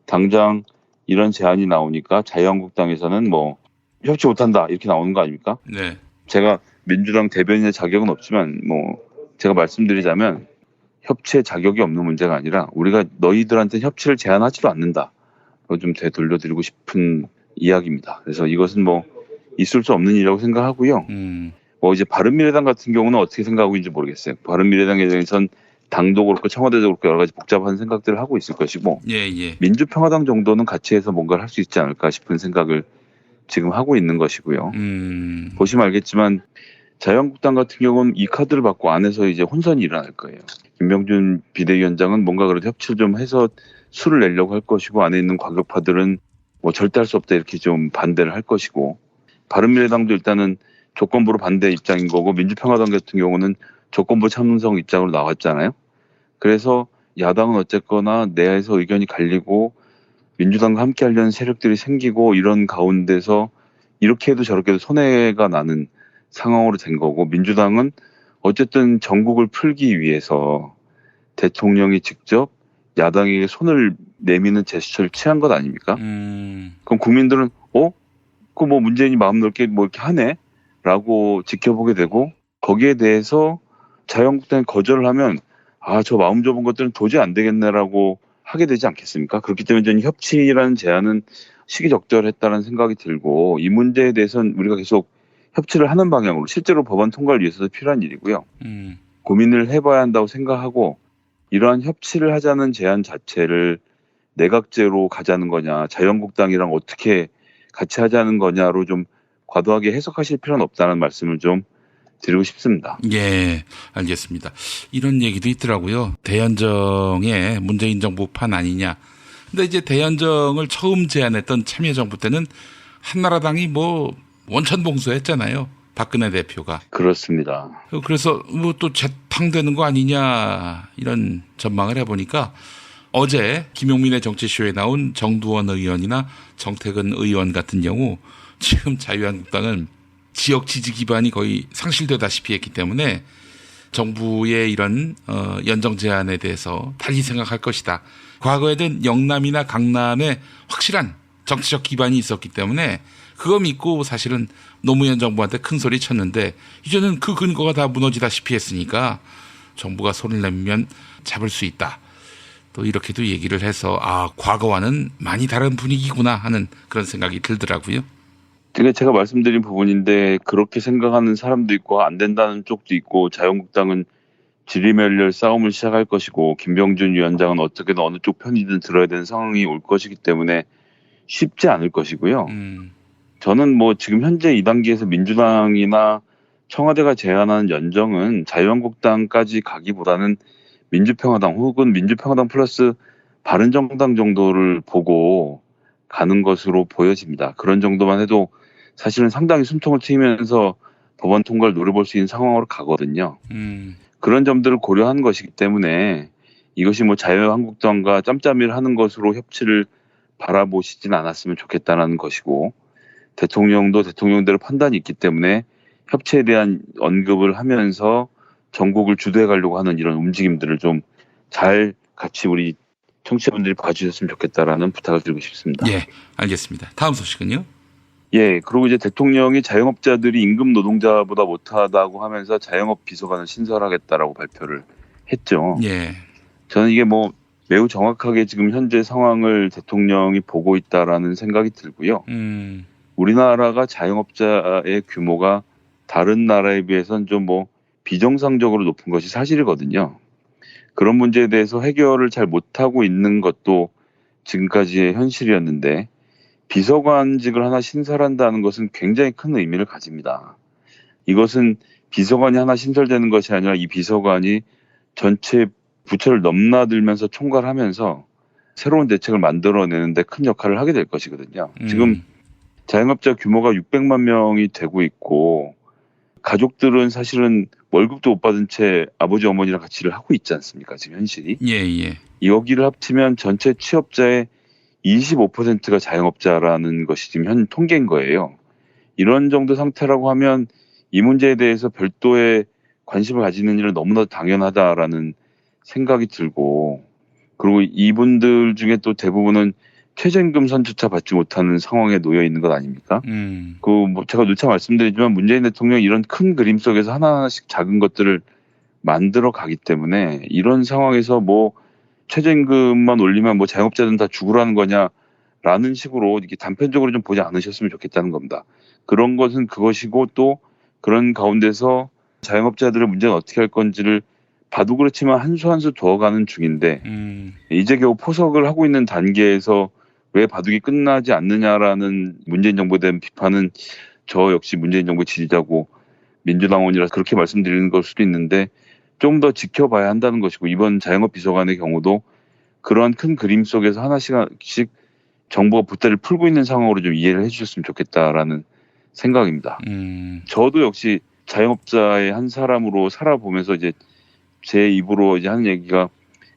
당장 이런 제안이 나오니까 자유한국당에서는 뭐 협치 못한다 이렇게 나오는 거 아닙니까? 네. 제가 민주당 대변인의 자격은 없지만 뭐 제가 말씀드리자면 협치의 자격이 없는 문제가 아니라 우리가 너희들한테 협치를 제안하지도 않는다. 좀 되돌려드리고 싶은 이야기입니다. 그래서 이것은 뭐 있을 수 없는 일이라고 생각하고요. 뭐 이제 바른미래당 같은 경우는 어떻게 생각하고 있는지 모르겠어요. 바른미래당에 대해서는 당도 그렇고 청와대도 그렇고 여러 가지 복잡한 생각들을 하고 있을 것이고 예. 민주평화당 정도는 같이 해서 뭔가를 할 수 있지 않을까 싶은 생각을 지금 하고 있는 것이고요. 보시면 알겠지만 자유한국당 같은 경우는 이 카드를 받고 안에서 이제 혼선이 일어날 거예요. 김병준 비대위원장은 뭔가 그래도 협치를 좀 해서 수를 내려고 할 것이고 안에 있는 과격파들은 뭐 절대 할 수 없다 이렇게 좀 반대를 할 것이고 바른미래당도 일단은 조건부로 반대 입장인 거고 민주평화당 같은 경우는 조건부 찬성 입장으로 나왔잖아요. 그래서 야당은 어쨌거나 내에서 의견이 갈리고 민주당과 함께 하려는 세력들이 생기고 이런 가운데서 이렇게 해도 저렇게 해도 손해가 나는 상황으로 된 거고 민주당은 어쨌든 전국을 풀기 위해서 대통령이 직접 야당에게 손을 내미는 제스처를 취한 것 아닙니까? 그럼 국민들은 그 뭐 문재인이 마음 넓게 뭐 이렇게 하네? 라고 지켜보게 되고 거기에 대해서 자유한국당이 거절을 하면 저 마음 좁은 것들은 도저히 안 되겠네라고 하게 되지 않겠습니까? 그렇기 때문에 저는 협치라는 제안은 시기적절했다는 생각이 들고 이 문제에 대해서는 우리가 계속 협치를 하는 방향으로 실제로 법안 통과를 위해서도 필요한 일이고요. 고민을 해봐야 한다고 생각하고 이러한 협치를 하자는 제안 자체를 내각제로 가자는 거냐 자유한국당이랑 어떻게 같이 하자는 거냐로 좀 과도하게 해석하실 필요는 없다는 말씀을 좀 드리고 싶습니다. 예, 알겠습니다. 이런 얘기도 있더라고요. 대연정의 문재인 정부 판 아니냐. 근데 이제 대연정을 처음 제안했던 참여정부 때는 한나라당이 뭐 원천봉쇄했잖아요. 박근혜 대표가. 그렇습니다. 그래서 뭐 또 재탕되는 거 아니냐 이런 전망을 해보니까 어제 김용민의 정치쇼에 나온 정두원 의원이나 정태근 의원 같은 경우 지금 자유한국당은 지역 지지 기반이 거의 상실되다시피 했기 때문에 정부의 이런 연정 제안에 대해서 달리 생각할 것이다. 과거에는 영남이나 강남에 확실한 정치적 기반이 있었기 때문에 그거 믿고 사실은 노무현 정부한테 큰 소리 쳤는데 이제는 그 근거가 다 무너지다시피 했으니까 정부가 손을 내밀면 잡을 수 있다. 또 이렇게도 얘기를 해서 과거와는 많이 다른 분위기구나 하는 그런 생각이 들더라고요. 제가 말씀드린 부분인데 그렇게 생각하는 사람도 있고 안 된다는 쪽도 있고 자유한국당은 지리멸렬 싸움을 시작할 것이고 김병준 위원장은 어떻게든 어느 쪽 편이든 들어야 되는 상황이 올 것이기 때문에 쉽지 않을 것이고요. 저는 뭐 지금 현재 2단계에서 민주당이나 청와대가 제안하는 연정은 자유한국당까지 가기보다는 민주평화당 혹은 민주평화당 플러스 바른정당 정도를 보고 가는 것으로 보여집니다. 그런 정도만 해도 사실은 상당히 숨통을 트이면서 법안 통과를 노려볼 수 있는 상황으로 가거든요. 그런 점들을 고려한 것이기 때문에 이것이 뭐 자유한국당과 짬짬이를 하는 것으로 협치를 바라보시진 않았으면 좋겠다는 것이고 대통령도 대통령대로 판단이 있기 때문에 협치에 대한 언급을 하면서 전국을 주도해 가려고 하는 이런 움직임들을 좀 잘 같이 우리 청취자분들이 봐주셨으면 좋겠다라는 부탁을 드리고 싶습니다. 예, 알겠습니다. 다음 소식은요? 예, 그리고 이제 대통령이 자영업자들이 임금 노동자보다 못하다고 하면서 자영업 비서관을 신설하겠다라고 발표를 했죠. 예. 저는 이게 뭐 매우 정확하게 지금 현재 상황을 대통령이 보고 있다라는 생각이 들고요. 우리나라가 자영업자의 규모가 다른 나라에 비해서는 좀 뭐 비정상적으로 높은 것이 사실이거든요. 그런 문제에 대해서 해결을 잘 못하고 있는 것도 지금까지의 현실이었는데 비서관직을 하나 신설한다는 것은 굉장히 큰 의미를 가집니다. 이것은 비서관이 하나 신설되는 것이 아니라 이 비서관이 전체 부처를 넘나들면서 총괄하면서 새로운 대책을 만들어내는데 큰 역할을 하게 될 것이거든요. 지금 자영업자 규모가 600만 명이 되고 있고 가족들은 사실은 월급도 못 받은 채 아버지 어머니랑 같이 일을 하고 있지 않습니까? 지금 현실이. 예. 여기를 합치면 전체 취업자의 25%가 자영업자라는 것이 지금 현 통계인 거예요. 이런 정도 상태라고 하면 이 문제에 대해서 별도의 관심을 가지는 일은 너무나 당연하다라는 생각이 들고, 그리고 이분들 중에 또 대부분은 최저임금 선조차 받지 못하는 상황에 놓여 있는 것 아닙니까? 뭐 제가 누차 말씀드리지만 문재인 대통령이 이런 큰 그림 속에서 하나하나씩 작은 것들을 만들어 가기 때문에 이런 상황에서 뭐 최저임금만 올리면 뭐 자영업자들은 다 죽으라는 거냐라는 식으로 이렇게 단편적으로 좀 보지 않으셨으면 좋겠다는 겁니다. 그런 것은 그것이고 또 그런 가운데서 자영업자들의 문제는 어떻게 할 건지를 봐도 그렇지만 한 수 한 수 더어가는 중인데 이제 겨우 포석을 하고 있는 단계에서 왜 바둑이 끝나지 않느냐라는 문재인 정부에 대한 비판은 저 역시 문재인 정부 지지자고 민주당원이라 그렇게 말씀드리는 걸 수도 있는데 좀 더 지켜봐야 한다는 것이고, 이번 자영업 비서관의 경우도 그러한 큰 그림 속에서 하나씩 정부가 봇대를 풀고 있는 상황으로 좀 이해를 해주셨으면 좋겠다라는 생각입니다. 저도 역시 자영업자의 한 사람으로 살아보면서 이제 제 입으로 이제 하는 얘기가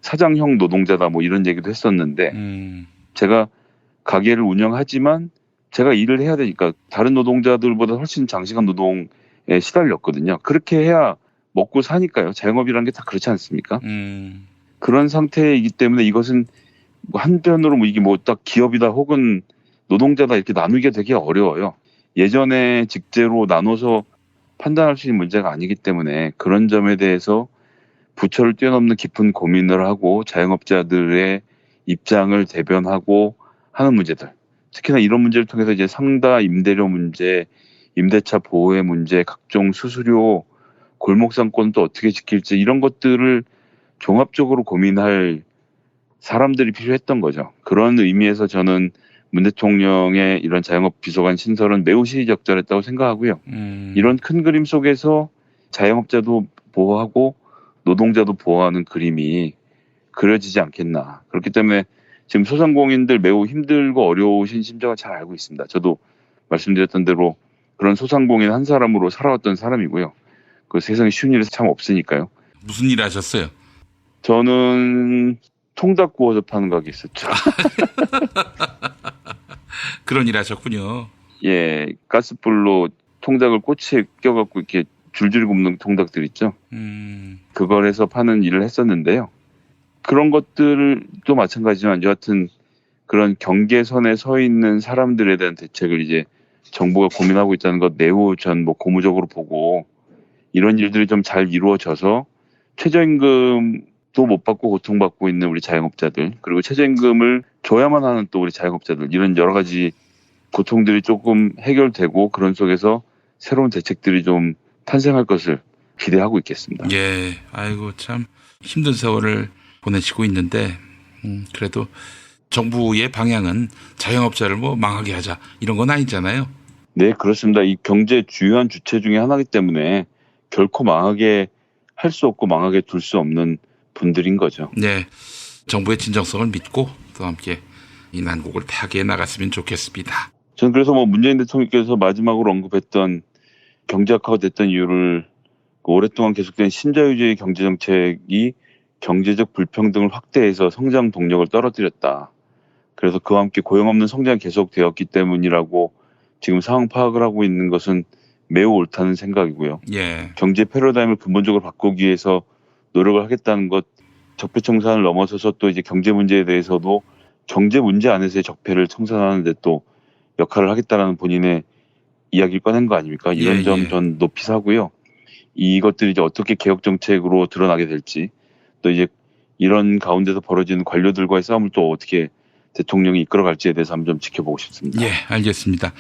사장형 노동자다 뭐 이런 얘기도 했었는데 제가 가게를 운영하지만 제가 일을 해야 되니까 다른 노동자들보다 훨씬 장시간 노동에 시달렸거든요. 그렇게 해야 먹고 사니까요. 자영업이라는 게 다 그렇지 않습니까? 그런 상태이기 때문에 이것은 뭐 한편으로 뭐 이게 뭐 딱 기업이다 혹은 노동자다 이렇게 나누기가 되게 어려워요. 예전에 직제로 나눠서 판단할 수 있는 문제가 아니기 때문에 그런 점에 대해서 부처를 뛰어넘는 깊은 고민을 하고 자영업자들의 입장을 대변하고 하는 문제들, 특히나 이런 문제를 통해서 이제 상가 임대료 문제, 임대차 보호의 문제, 각종 수수료, 골목상권은 또 어떻게 지킬지 이런 것들을 종합적으로 고민할 사람들이 필요했던 거죠. 그런 의미에서 저는 문 대통령의 이런 자영업 비서관 신설은 매우 시의적절했다고 생각하고요. 이런 큰 그림 속에서 자영업자도 보호하고 노동자도 보호하는 그림이 그려지지 않겠나. 그렇기 때문에 지금 소상공인들 매우 힘들고 어려우신 심정을 잘 알고 있습니다. 저도 말씀드렸던 대로 그런 소상공인 한 사람으로 살아왔던 사람이고요. 그 세상에 쉬운 일이 참 없으니까요. 무슨 일 하셨어요? 저는 통닭 구워서 파는 가게 있었죠. 그런 일 하셨군요. 예, 가스불로 통닭을 꼬치에 껴갖고 이렇게 줄줄이 굽는 통닭들 있죠. 그걸 해서 파는 일을 했었는데요. 그런 것들도 마찬가지지만 여하튼 그런 경계선에 서 있는 사람들에 대한 대책을 이제 정부가 고민하고 있다는 것 매우 전 뭐 고무적으로 보고 이런 일들이 좀 잘 이루어져서 최저임금도 못 받고 고통받고 있는 우리 자영업자들, 그리고 최저임금을 줘야만 하는 또 우리 자영업자들, 이런 여러 가지 고통들이 조금 해결되고 그런 속에서 새로운 대책들이 좀 탄생할 것을 기대하고 있겠습니다. 예, 아이고 참 힘든 세월을 보내시고 있는데 그래도 정부의 방향은 자영업자를 뭐 망하게 하자 이런 건 아니잖아요. 네, 그렇습니다. 이 경제 주요한 주체 중에 하나이기 때문에 결코 망하게 할 수 없고 망하게 둘 수 없는 분들인 거죠. 네, 정부의 진정성을 믿고 또 함께 이 난국을 타개해 나갔으면 좋겠습니다. 저는 그래서 뭐 문재인 대통령께서 마지막으로 언급했던 경제학화가 됐던 이유를 오랫동안 계속된 신자유주의 경제정책이 경제적 불평등을 확대해서 성장 동력을 떨어뜨렸다. 그래서 그와 함께 고용 없는 성장이 계속되었기 때문이라고 지금 상황 파악을 하고 있는 것은 매우 옳다는 생각이고요. 예. 경제 패러다임을 근본적으로 바꾸기 위해서 노력을 하겠다는 것, 적폐청산을 넘어서서 또 이제 경제 문제에 대해서도 경제 문제 안에서의 적폐를 청산하는 데 또 역할을 하겠다라는 본인의 이야기를 꺼낸 거 아닙니까? 이런 점 전 높이 사고요. 이것들이 이제 어떻게 개혁 정책으로 드러나게 될지, 또 이제 이런 가운데서 벌어지는 관료들과의 싸움을 또 어떻게 대통령이 이끌어갈지에 대해서 한번 좀 지켜보고 싶습니다. 예, 알겠습니다.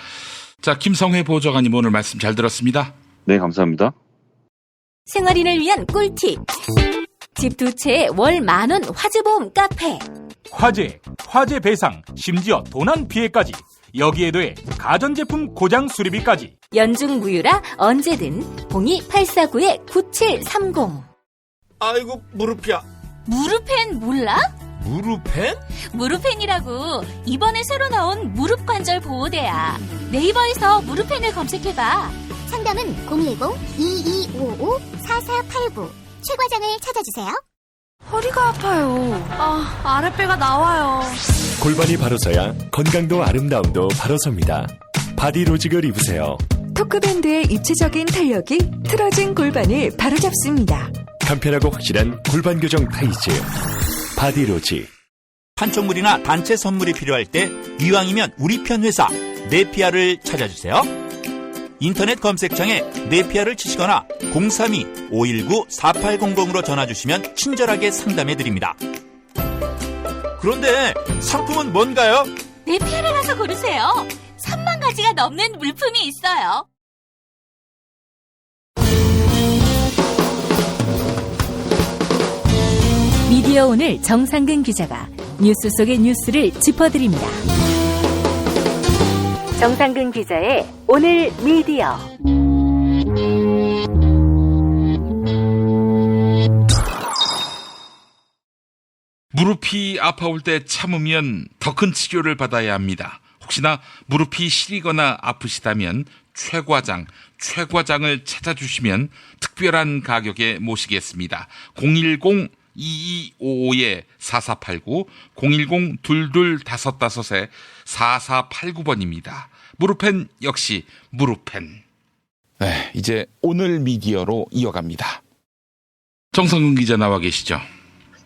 자, 김성회 보좌관님 오늘 말씀 잘 들었습니다. 네, 감사합니다. 생활인을 위한 꿀팁. 집 두 채에 월 10,000원 화재보험 카페. 화재 배상, 심지어 도난 피해까지. 여기에 더해 가전제품 고장 수리비까지. 연중 무휴라 언제든 02-849-9730. 아이고 무릎이야. 무릎펜 몰라? 무릎펜? 무릎펜이라고 이번에 새로 나온 무릎 관절 보호대야. 네이버에서 무릎펜을 검색해봐. 상담은 010-2255-4489. 최 과장을 찾아주세요. 허리가 아파요. 아랫배가 나와요. 골반이 바로 서야 건강도 아름다움도 바로 섭니다. 바디로직을 입으세요. 토크밴드의 입체적인 탄력이 틀어진 골반을 바로잡습니다. 간편하고 확실한 골반 교정 타이즈 바디로직. 판촉물이나 단체 선물이 필요할 때 이왕이면 우리 편 회사 네피아를 찾아주세요. 인터넷 검색창에 네피아를 치시거나 032-519-4800으로 전화주시면 친절하게 상담해드립니다. 그런데 상품은 뭔가요? 네피아를 가서 고르세요. 3만 가지가 넘는 물품이 있어요. 미디어 오늘 정상근 기자가 뉴스 속의 뉴스를 짚어드립니다. 정상근 기자의 오늘 미디어. 무릎이 아파올 때 참으면 더 큰 치료를 받아야 합니다. 혹시나 무릎이 시리거나 아프시다면 최과장을 찾아주시면 특별한 가격에 모시겠습니다. 010-2255-4489, 010-2255-4489번입니다. 무릎펜 역시 무릎펜. 네, 이제 오늘 미디어로 이어갑니다. 정성근 기자 나와 계시죠?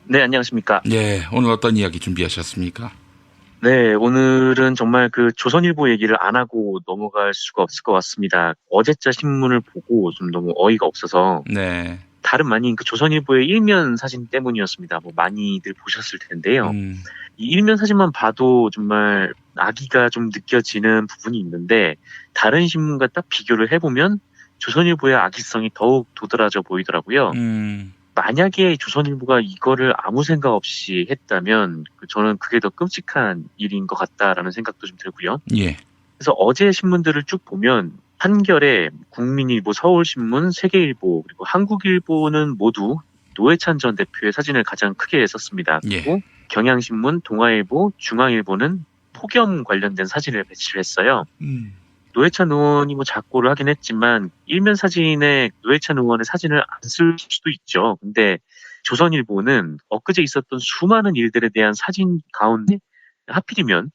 네, 안녕하십니까. 네, 오늘 어떤 이야기 준비하셨습니까? 네, 오늘은 정말 그 조선일보 얘기를 안 하고 넘어갈 수가 없을 것 같습니다. 어제자 신문을 보고 좀 너무 어이가 없어서. 네. 다름 아닌 그 조선일보의 일면 사진 때문이었습니다. 뭐 많이들 보셨을 텐데요. 이 일면 사진만 봐도 정말 악의가 좀 느껴지는 부분이 있는데 다른 신문과 딱 비교를 해보면 조선일보의 악의성이 더욱 도드라져 보이더라고요. 만약에 조선일보가 이거를 아무 생각 없이 했다면 저는 그게 더 끔찍한 일인 것 같다라는 생각도 좀 들고요. 예. 그래서 어제 신문들을 쭉 보면 한겨레, 국민일보, 서울신문, 세계일보, 그리고 한국일보는 모두 노회찬 전 대표의 사진을 가장 크게 썼습니다. 그리고 경향신문, 동아일보, 중앙일보는 폭염 관련된 사진을 배치를 했어요. 노회찬 의원이 뭐 작고를 하긴 했지만 일면 사진에 노회찬 의원의 사진을 안 쓸 수도 있죠. 근데 조선일보는 엊그제 있었던 수많은 일들에 대한 사진 가운데 하필이면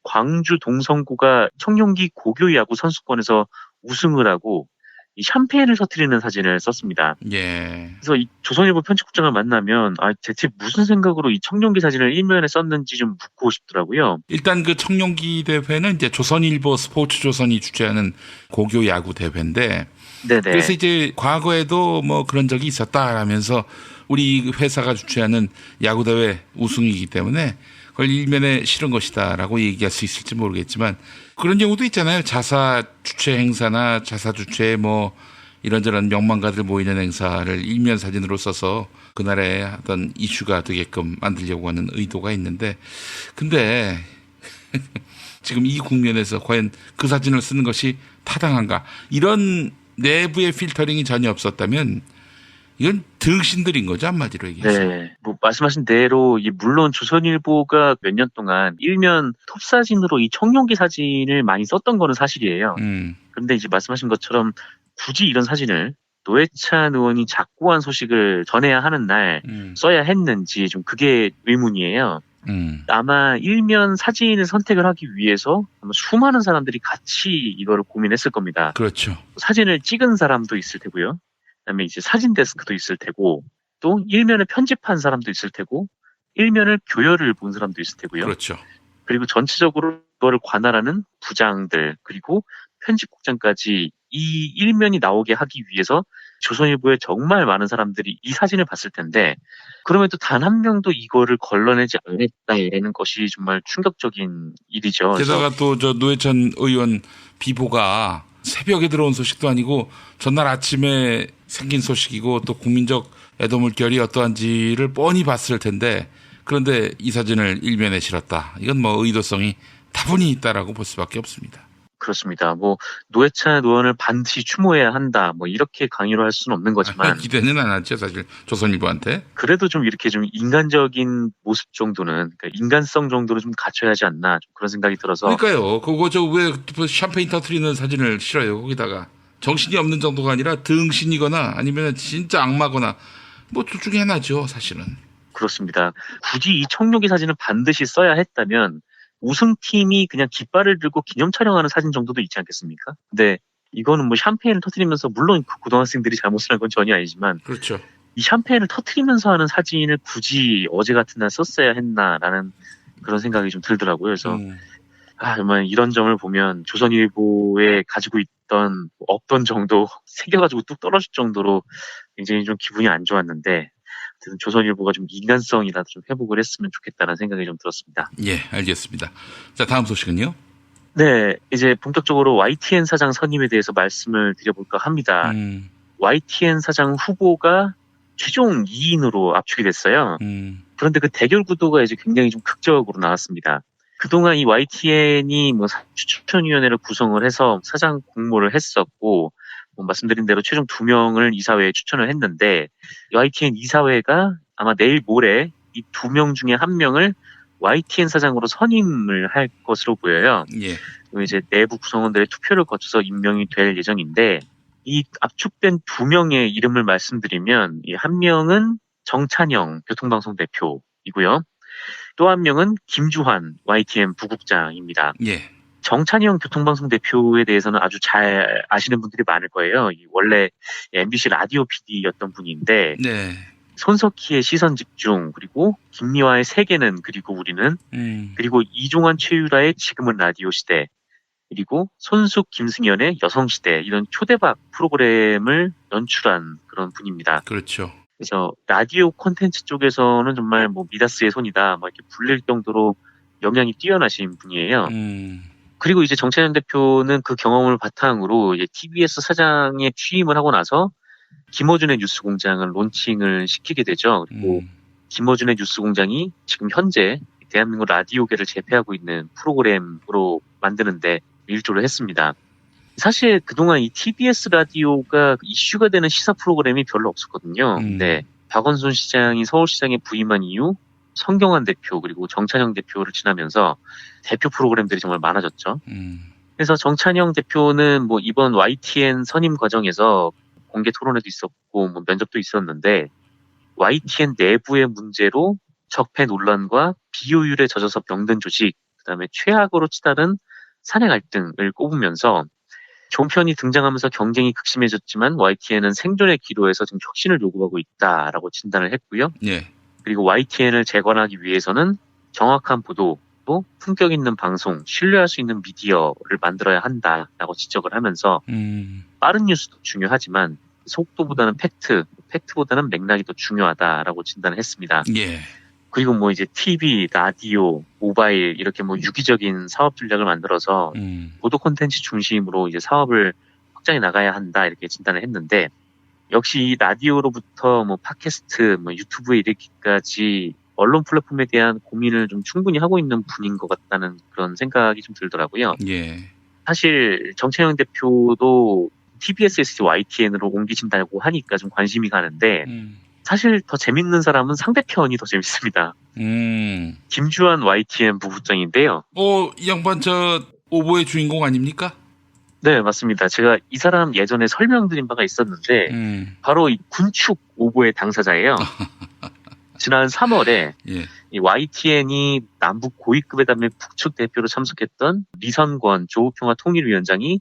광주 동성구가 청룡기 고교야구 선수권에서 우승을 하고 이 샴페인을 터뜨리는 사진을 썼습니다. 예. 그래서 이 조선일보 편집국장을 만나면 대체 무슨 생각으로 이 청룡기 사진을 일면에 썼는지 좀 묻고 싶더라고요. 일단 그 청룡기 대회는 이제 조선일보 스포츠조선이 주최하는 고교 야구 대회인데, 네네. 그래서 이제 과거에도 뭐 그런 적이 있었다라면서 우리 회사가 주최하는 야구 대회 우승이기 때문에 그걸 일면에 실은 것이다라고 얘기할 수 있을지 모르겠지만 그런 경우도 있잖아요. 자사 주최 행사나 자사 주최 뭐 이런저런 명망가들 모이는 행사를 일면 사진으로 써서 그날의 어떤 이슈가 되게끔 만들려고 하는 의도가 있는데, 근데 지금 이 국면에서 과연 그 사진을 쓰는 것이 타당한가? 이런 내부의 필터링이 전혀 없었다면 이건 등신들인 거죠, 한마디로 얘기해서. 네, 뭐 말씀하신 대로 물론 조선일보가 몇 년 동안 일면 톱 사진으로 이 청룡기 사진을 많이 썼던 거는 사실이에요. 그런데 이제 말씀하신 것처럼 굳이 이런 사진을 노회찬 의원이 작고한 소식을 전해야 하는 날 써야 했는지 좀 그게 의문이에요. 아마 일면 사진을 선택을 하기 위해서 수많은 사람들이 같이 이거를 고민했을 겁니다. 그렇죠. 사진을 찍은 사람도 있을 테고요. 그다음에 이제 사진 데스크도 있을 테고, 또 일면을 편집한 사람도 있을 테고, 일면을 교열을 본 사람도 있을 테고요. 그렇죠. 그리고 전체적으로 그거를 관할하는 부장들 그리고 편집국장까지 이 일면이 나오게 하기 위해서 조선일보에 정말 많은 사람들이 이 사진을 봤을 텐데 그럼에도 단 한 명도 이거를 걸러내지 않았다는 것이 정말 충격적인 일이죠. 게다가 또 저 노회찬 의원 비보가 새벽에 들어온 소식도 아니고 전날 아침에 생긴 소식이고 또 국민적 애도물결이 어떠한지를 뻔히 봤을 텐데 그런데 이 사진을 일면에 실었다. 이건 뭐 의도성이 다분히 있다라고 볼 수밖에 없습니다. 그렇습니다. 뭐 노회찬 의원을 반드시 추모해야 한다. 뭐 이렇게 강요를 할 수는 없는 거지만 기대는 안 하죠, 사실 조선일보한테. 그래도 좀 이렇게 좀 인간적인 모습 정도는, 그러니까 인간성 정도로 좀 갖춰야 하지 않나 좀 그런 생각이 들어서. 그러니까요. 그거 저 왜 샴페인 터트리는 사진을 실어요 거기다가. 정신이 없는 정도가 아니라 등신이거나 아니면 진짜 악마거나 뭐 둘 중에 하나죠, 사실은. 그렇습니다. 굳이 이 청룡기 사진을 반드시 써야 했다면 우승팀이 그냥 깃발을 들고 기념 촬영하는 사진 정도도 있지 않겠습니까? 근데 이거는 뭐 샴페인을 터뜨리면서 물론 그 고등학생들이 잘못을 한 건 전혀 아니지만 그렇죠. 이 샴페인을 터뜨리면서 하는 사진을 굳이 어제 같은 날 썼어야 했나라는 그런 생각이 좀 들더라고요. 그래서 정말 이런 점을 보면 조선일보에 가지고 있던 없던 정도 새겨가지고 뚝 떨어질 정도로 굉장히 좀 기분이 안 좋았는데 조선일보가 좀 인간성이라도 좀 회복을 했으면 좋겠다는 생각이 좀 들었습니다. 예, 알겠습니다. 자, 다음 소식은요? 네, 이제 본격적으로 YTN 사장 선임에 대해서 말씀을 드려볼까 합니다. YTN 사장 후보가 최종 2인으로 압축이 됐어요. 그런데 그 대결 구도가 이제 굉장히 좀 극적으로 나왔습니다. 그동안 이 YTN이 뭐 추천위원회를 구성을 해서 사장 공모를 했었고, 뭐 말씀드린 대로 최종 2명을 이사회에 추천을 했는데 YTN 이사회가 아마 내일 모레 이 2명 중에 1명을 YTN 사장으로 선임을 할 것으로 보여요. 예. 이제 내부 구성원들의 투표를 거쳐서 임명이 될 예정인데 이 압축된 2명의 이름을 말씀드리면 이 한 명은 정찬영 교통방송 대표이고요. 또 한 명은 김주환 YTN 부국장입니다. 예. 정찬영 교통방송 대표에 대해서는 아주 잘 아시는 분들이 많을 거예요. 원래 MBC 라디오 PD였던 분인데 네. 손석희의 시선집중, 그리고 김미화의 세계는 그리고 우리는, 그리고 이종환 최유라의 지금은 라디오 시대, 그리고 손숙 김승연의 여성시대, 이런 초대박 프로그램을 연출한 그런 분입니다. 그렇죠. 그래서 라디오 콘텐츠 쪽에서는 정말 뭐 미다스의 손이다 막 이렇게 불릴 정도로 역량이 뛰어나신 분이에요. 그리고 이제 정찬영 대표는 그 경험을 바탕으로 이제 TBS 사장에 취임을 하고 나서 김어준의 뉴스공장을 론칭을 시키게 되죠. 그리고 김어준의 뉴스공장이 지금 현재 대한민국 라디오계를 제패하고 있는 프로그램으로 만드는데 일조를 했습니다. 사실 그동안 이 TBS 라디오가 이슈가 되는 시사 프로그램이 별로 없었거든요. 근데 박원순 시장이 서울시장에 부임한 이후 성경환 대표 그리고 정찬영 대표를 지나면서 대표 프로그램들이 정말 많아졌죠. 그래서 정찬영 대표는 뭐 이번 YTN 선임 과정에서 공개 토론회도 있었고 뭐 면접도 있었는데 YTN 내부의 문제로 적폐 논란과 비효율에 젖어서 병든 조직, 그다음에 최악으로 치달은 사내 갈등을 꼽으면서 종편이 등장하면서 경쟁이 극심해졌지만 YTN은 생존의 기로에서 지금 혁신을 요구하고 있다라고 진단을 했고요. 예. 그리고 YTN을 재건하기 위해서는 정확한 보도, 또 품격 있는 방송, 신뢰할 수 있는 미디어를 만들어야 한다라고 지적을 하면서 빠른 뉴스도 중요하지만 속도보다는 팩트보다는 맥락이 더 중요하다라고 진단을 했습니다. 예. 그리고 뭐 이제 TV, 라디오, 모바일 이렇게 뭐 유기적인 사업 전략을 만들어서 보도 콘텐츠 중심으로 이제 사업을 확장해 나가야 한다 이렇게 진단을 했는데 역시 이 라디오로부터 뭐 팟캐스트, 뭐 유튜브에 이르기까지 언론 플랫폼에 대한 고민을 좀 충분히 하고 있는 분인 것 같다는 그런 생각이 좀 들더라고요. 예. 사실 정찬영 대표도 TBS에서 YTN으로 옮기신다고 하니까 좀 관심이 가는데 사실 더 재밌는 사람은 상대편이 더 재밌습니다. 김주환 YTN 부부장인데요. 이 양반 저 오보의 주인공 아닙니까? 네, 맞습니다. 제가 이 사람 예전에 설명드린 바가 있었는데 바로 이 군축 오보의 당사자예요. 지난 3월에 예. 이 YTN이 남북 고위급회담의 북측 대표로 참석했던 리선권 조국평화 통일위원장이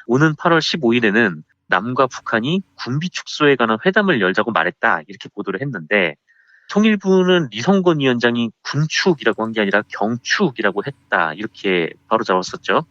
오는 8월 15일에는 남과 북한이 군비 축소에 관한 회담을 열자고 말했다 이렇게 보도를 했는데 통일부는 리성건 위원장이 군축이라고 한 게 아니라 경축이라고 했다. 이렇게 바로 잡았었죠.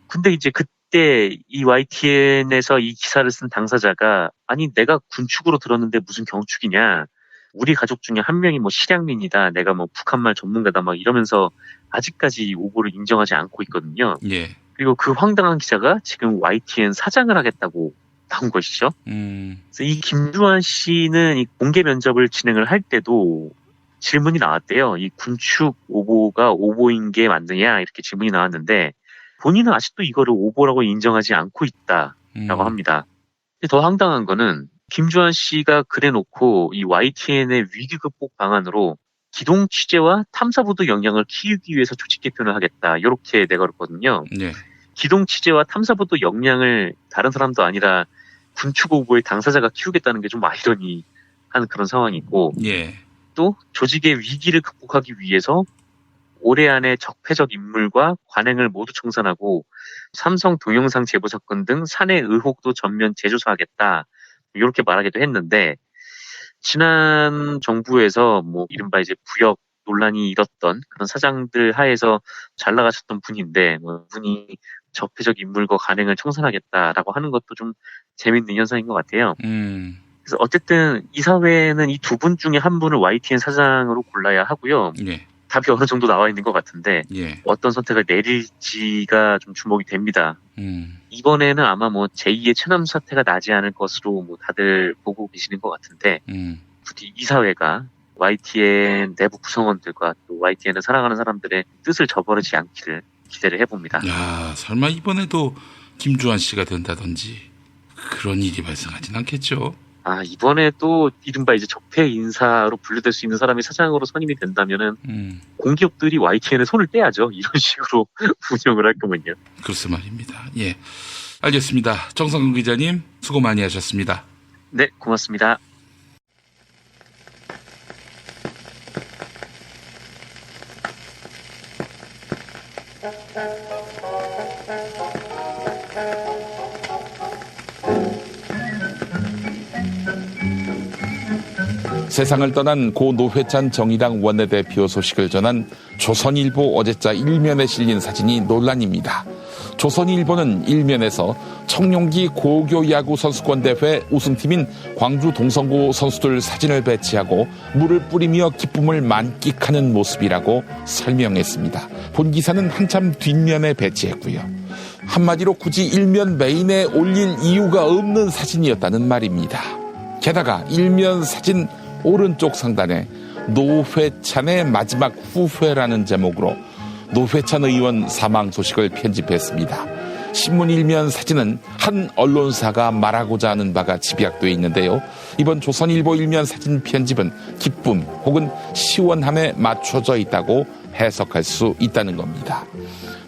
근데 이제 그때 이 YTN에서 이 기사를 쓴 당사자가 아니 내가 군축으로 들었는데 무슨 경축이냐. 우리 가족 중에 한 명이 뭐 실향민이다. 내가 뭐 북한말 전문가다. 막 이러면서 아직까지 오보를 인정하지 않고 있거든요. 예. 그리고 그 황당한 기자가 지금 YTN 사장을 하겠다고 나온 것이죠. 그래서 이 김주환 씨는 이 공개 면접을 진행을 할 때도 질문이 나왔대요. 이 군축 오보가 오보인 게 맞느냐 이렇게 질문이 나왔는데 본인은 아직도 이거를 오보라고 인정하지 않고 있다라고 합니다. 근데 더 황당한 거는 김주환 씨가 그래놓고 이 YTN의 위기 극복 방안으로 기동 취재와 탐사보도 역량을 키우기 위해서 조직 개편을 하겠다. 이렇게 내걸었거든요. 네. 기동 취재와 탐사보도 역량을 다른 사람도 아니라 군축 오보의 당사자가 키우겠다는 게 좀 아이러니한 그런 상황이고 예. 또 조직의 위기를 극복하기 위해서 올해 안에 적폐적 인물과 관행을 모두 청산하고 삼성 동영상 제보 사건 등 사내 의혹도 전면 재조사하겠다. 이렇게 말하기도 했는데 지난 정부에서 뭐 이른바 이제 부역 논란이 일었던 그런 사장들 하에서 잘 나가셨던 분인데 뭐 분이 적폐적 인물과 관행을 청산하겠다라고 하는 것도 좀 재밌는 현상인 것 같아요. 그래서 어쨌든 이 사회는 이 두 분 중에 한 분을 YTN 사장으로 골라야 하고요. 예. 답이 어느 정도 나와 있는 것 같은데 예. 어떤 선택을 내릴지가 좀 주목이 됩니다. 이번에는 아마 뭐 제2의 최남 사태가 나지 않을 것으로 뭐 다들 보고 계시는 것 같은데 부디 이 사회가 YTN 내부 구성원들과 또 YTN을 사랑하는 사람들의 뜻을 저버리지 않기를 기대를 해봅니다. 야, 설마 이번에도 김주환 씨가 된다든지 그런 일이 발생하진 않겠죠? 아, 이번에 또 이른바 이제 적폐 인사로 분류될 수 있는 사람이 사장으로 선임이 된다면은 공기업들이 YTN에 손을 떼야죠. 이런 식으로 운영을 할 거면요. 글쎄 말입니다. 예, 알겠습니다. 정성근 기자님 수고 많이 하셨습니다. 네, 고맙습니다. 세상을 떠난 고 노회찬 정의당 원내대표 소식을 전한 조선일보 어제자 1면에 실린 사진이 논란입니다. 조선일보는 1면에서 청룡기 고교야구 선수권대회 우승팀인 광주 동성고 선수들 사진을 배치하고 물을 뿌리며 기쁨을 만끽하는 모습이라고 설명했습니다. 본 기사는 한참 뒷면에 배치했고요. 한마디로 굳이 1면 메인에 올릴 이유가 없는 사진이었다는 말입니다. 게다가 1면 사진 오른쪽 상단에 노회찬의 마지막 후회라는 제목으로 노회찬 의원 사망 소식을 편집했습니다. 신문 1면 사진은 한 언론사가 말하고자 하는 바가 집약되어 있는데요. 이번 조선일보 1면 사진 편집은 기쁨 혹은 시원함에 맞춰져 있다고 해석할 수 있다는 겁니다.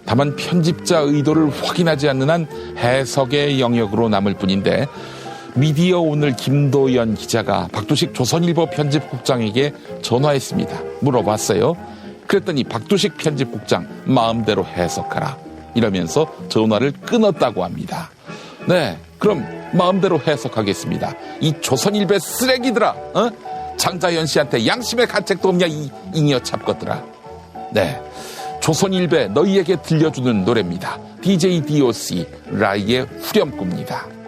다만 편집자 의도를 확인하지 않는 한 해석의 영역으로 남을 뿐인데 미디어 오늘 김도연 기자가 박두식 조선일보 편집국장에게 전화했습니다. 물어봤어요. 그랬더니 박두식 편집국장 마음대로 해석하라 이러면서 전화를 끊었다고 합니다. 네, 그럼 마음대로 해석하겠습니다. 이 조선일보 쓰레기들아, 장자연 씨한테 양심의 가책도 없냐 이 잉여 잡것들아. 네, 조선일보 너희에게 들려주는 노래입니다. DJ DOC 라이의 후렴구입니다.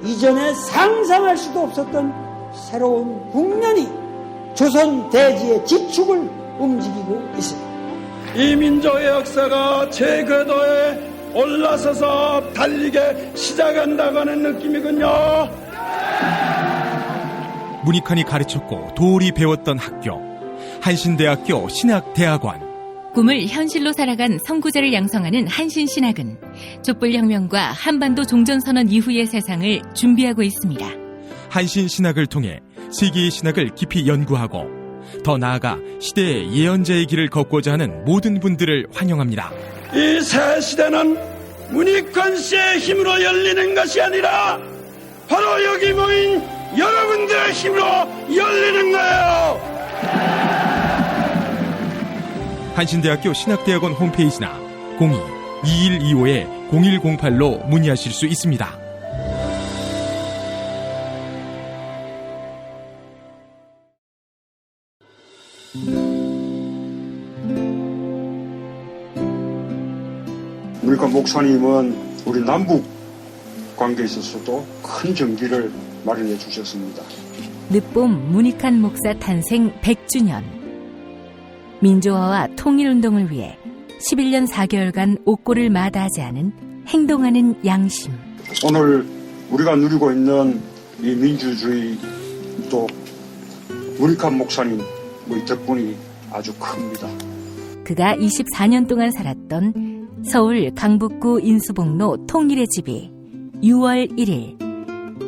이전에 상상할 수도 없었던 새로운 국면이 조선 대지의 지축을 움직이고 있습니다. 이 민족의 역사가 제 궤도에 올라서서 달리게 시작한다고 하는 느낌이군요. 문익환이 가르쳤고 도울이 배웠던 학교, 한신대학교 신학대학원. 꿈을 현실로 살아간 선구자를 양성하는 한신신학은 촛불혁명과 한반도 종전선언 이후의 세상을 준비하고 있습니다. 한신신학을 통해 세계의 신학을 깊이 연구하고 더 나아가 시대의 예언자의 길을 걷고자 하는 모든 분들을 환영합니다. 이 새 시대는 문익환 씨의 힘으로 열리는 것이 아니라 바로 여기 모인 여러분들의 힘으로 열리는 거예요. 한신대학교 신학대학원 홈페이지나 02-2125-0108로 문의하실 수 있습니다. 문익환 목사님은 우리 남북 관계에 있어서도 큰 정기를 마련해 주셨습니다. 늦봄 문익환 목사 탄생 100주년. 민주화와 통일운동을 위해 11년 4개월간 옥고를 마다하지 않은 행동하는 양심. 오늘 우리가 누리고 있는 이 민주주의 또 문익환 목사님 덕분이 아주 큽니다. 그가 24년 동안 살았던 서울 강북구 인수복로 통일의 집이 6월 1일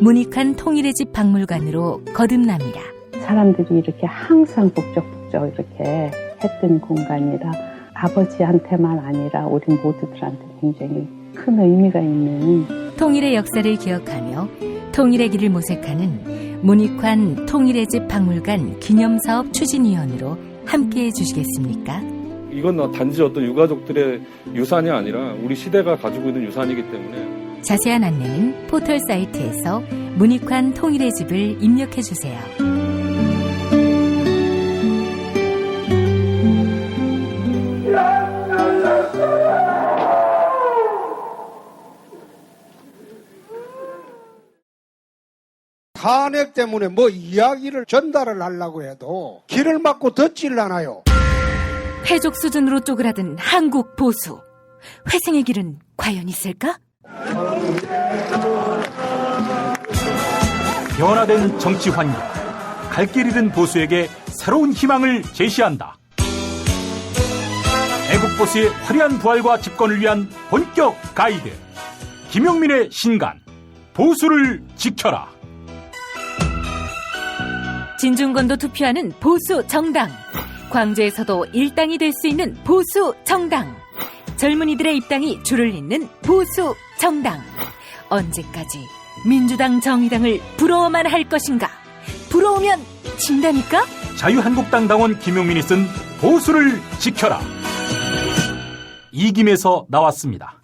문익환 통일의 집 박물관으로 거듭납니다. 사람들이 이렇게 항상 북적북적 이렇게 했던 공간이라 아버지한테만 아니라 우리 모두들한테 굉장히 큰 의미가 있는 통일의 역사를 기억하며 통일의 길을 모색하는 문익환 통일의 집 박물관 기념사업 추진위원으로 함께해 주시겠습니까? 이건 단지 어떤 유가족들의 유산이 아니라 우리 시대가 가지고 있는 유산이기 때문에 자세한 안내는 포털 사이트에서 문익환 통일의 집을 입력해 주세요. 탄핵 때문에 뭐 이야기를 전달을 하려고 해도 길을 막고 듣지를 않아요. 패족 수준으로 쪼그라든 한국 보수. 회생의 길은 과연 있을까? 변화된 정치 환경, 갈 길 잃은 보수에게 새로운 희망을 제시한다. 애국 보수의 화려한 부활과 집권을 위한 본격 가이드, 김용민의 신간, 보수를 지켜라. 진중권도 투표하는 보수 정당. 광주에서도 일당이 될 수 있는 보수 정당. 젊은이들의 입당이 줄을 잇는 보수 정당. 언제까지 민주당 정의당을 부러워만 할 것인가? 부러우면 진다니까? 자유한국당 당원 김용민이 쓴 보수를 지켜라. 이김에서 나왔습니다.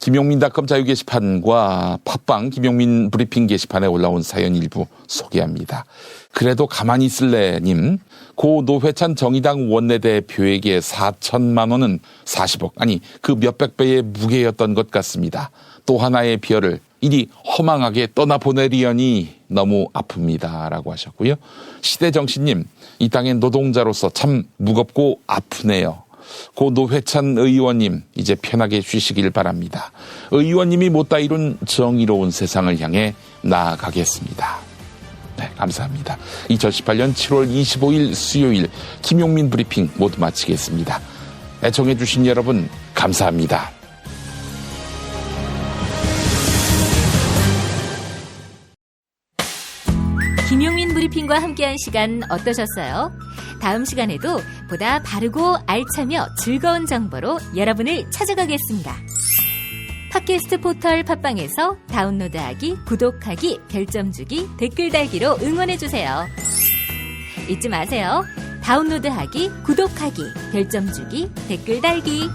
김용민닷컴 자유 게시판과 팟빵 김용민 브리핑 게시판에 올라온 사연 일부 소개합니다. 그래도 가만히 있을래님, 고 노회찬 정의당 원내대표에게 4천만 원은 40억, 아니 그 몇백 배의 무게였던 것 같습니다. 또 하나의 별을 이리 허망하게 떠나보내리려니 너무 아픕니다. 라고 하셨고요. 시대정신님, 이 땅의 노동자로서 참 무겁고 아프네요. 고 노회찬 의원님, 이제 편하게 쉬시길 바랍니다. 의원님이 못다 이룬 정의로운 세상을 향해 나아가겠습니다. 네, 감사합니다. 2018년 7월 25일 수요일 김용민 브리핑 모두 마치겠습니다. 애청해 주신 여러분 감사합니다. 김용민 브리핑과 함께한 시간 어떠셨어요? 다음 시간에도 보다 바르고 알차며 즐거운 정보로 여러분을 찾아가겠습니다. 팟캐스트 포털 팟빵에서 다운로드하기, 구독하기, 별점 주기, 댓글 달기로 응원해주세요. 잊지 마세요. 다운로드하기, 구독하기, 별점 주기, 댓글 달기.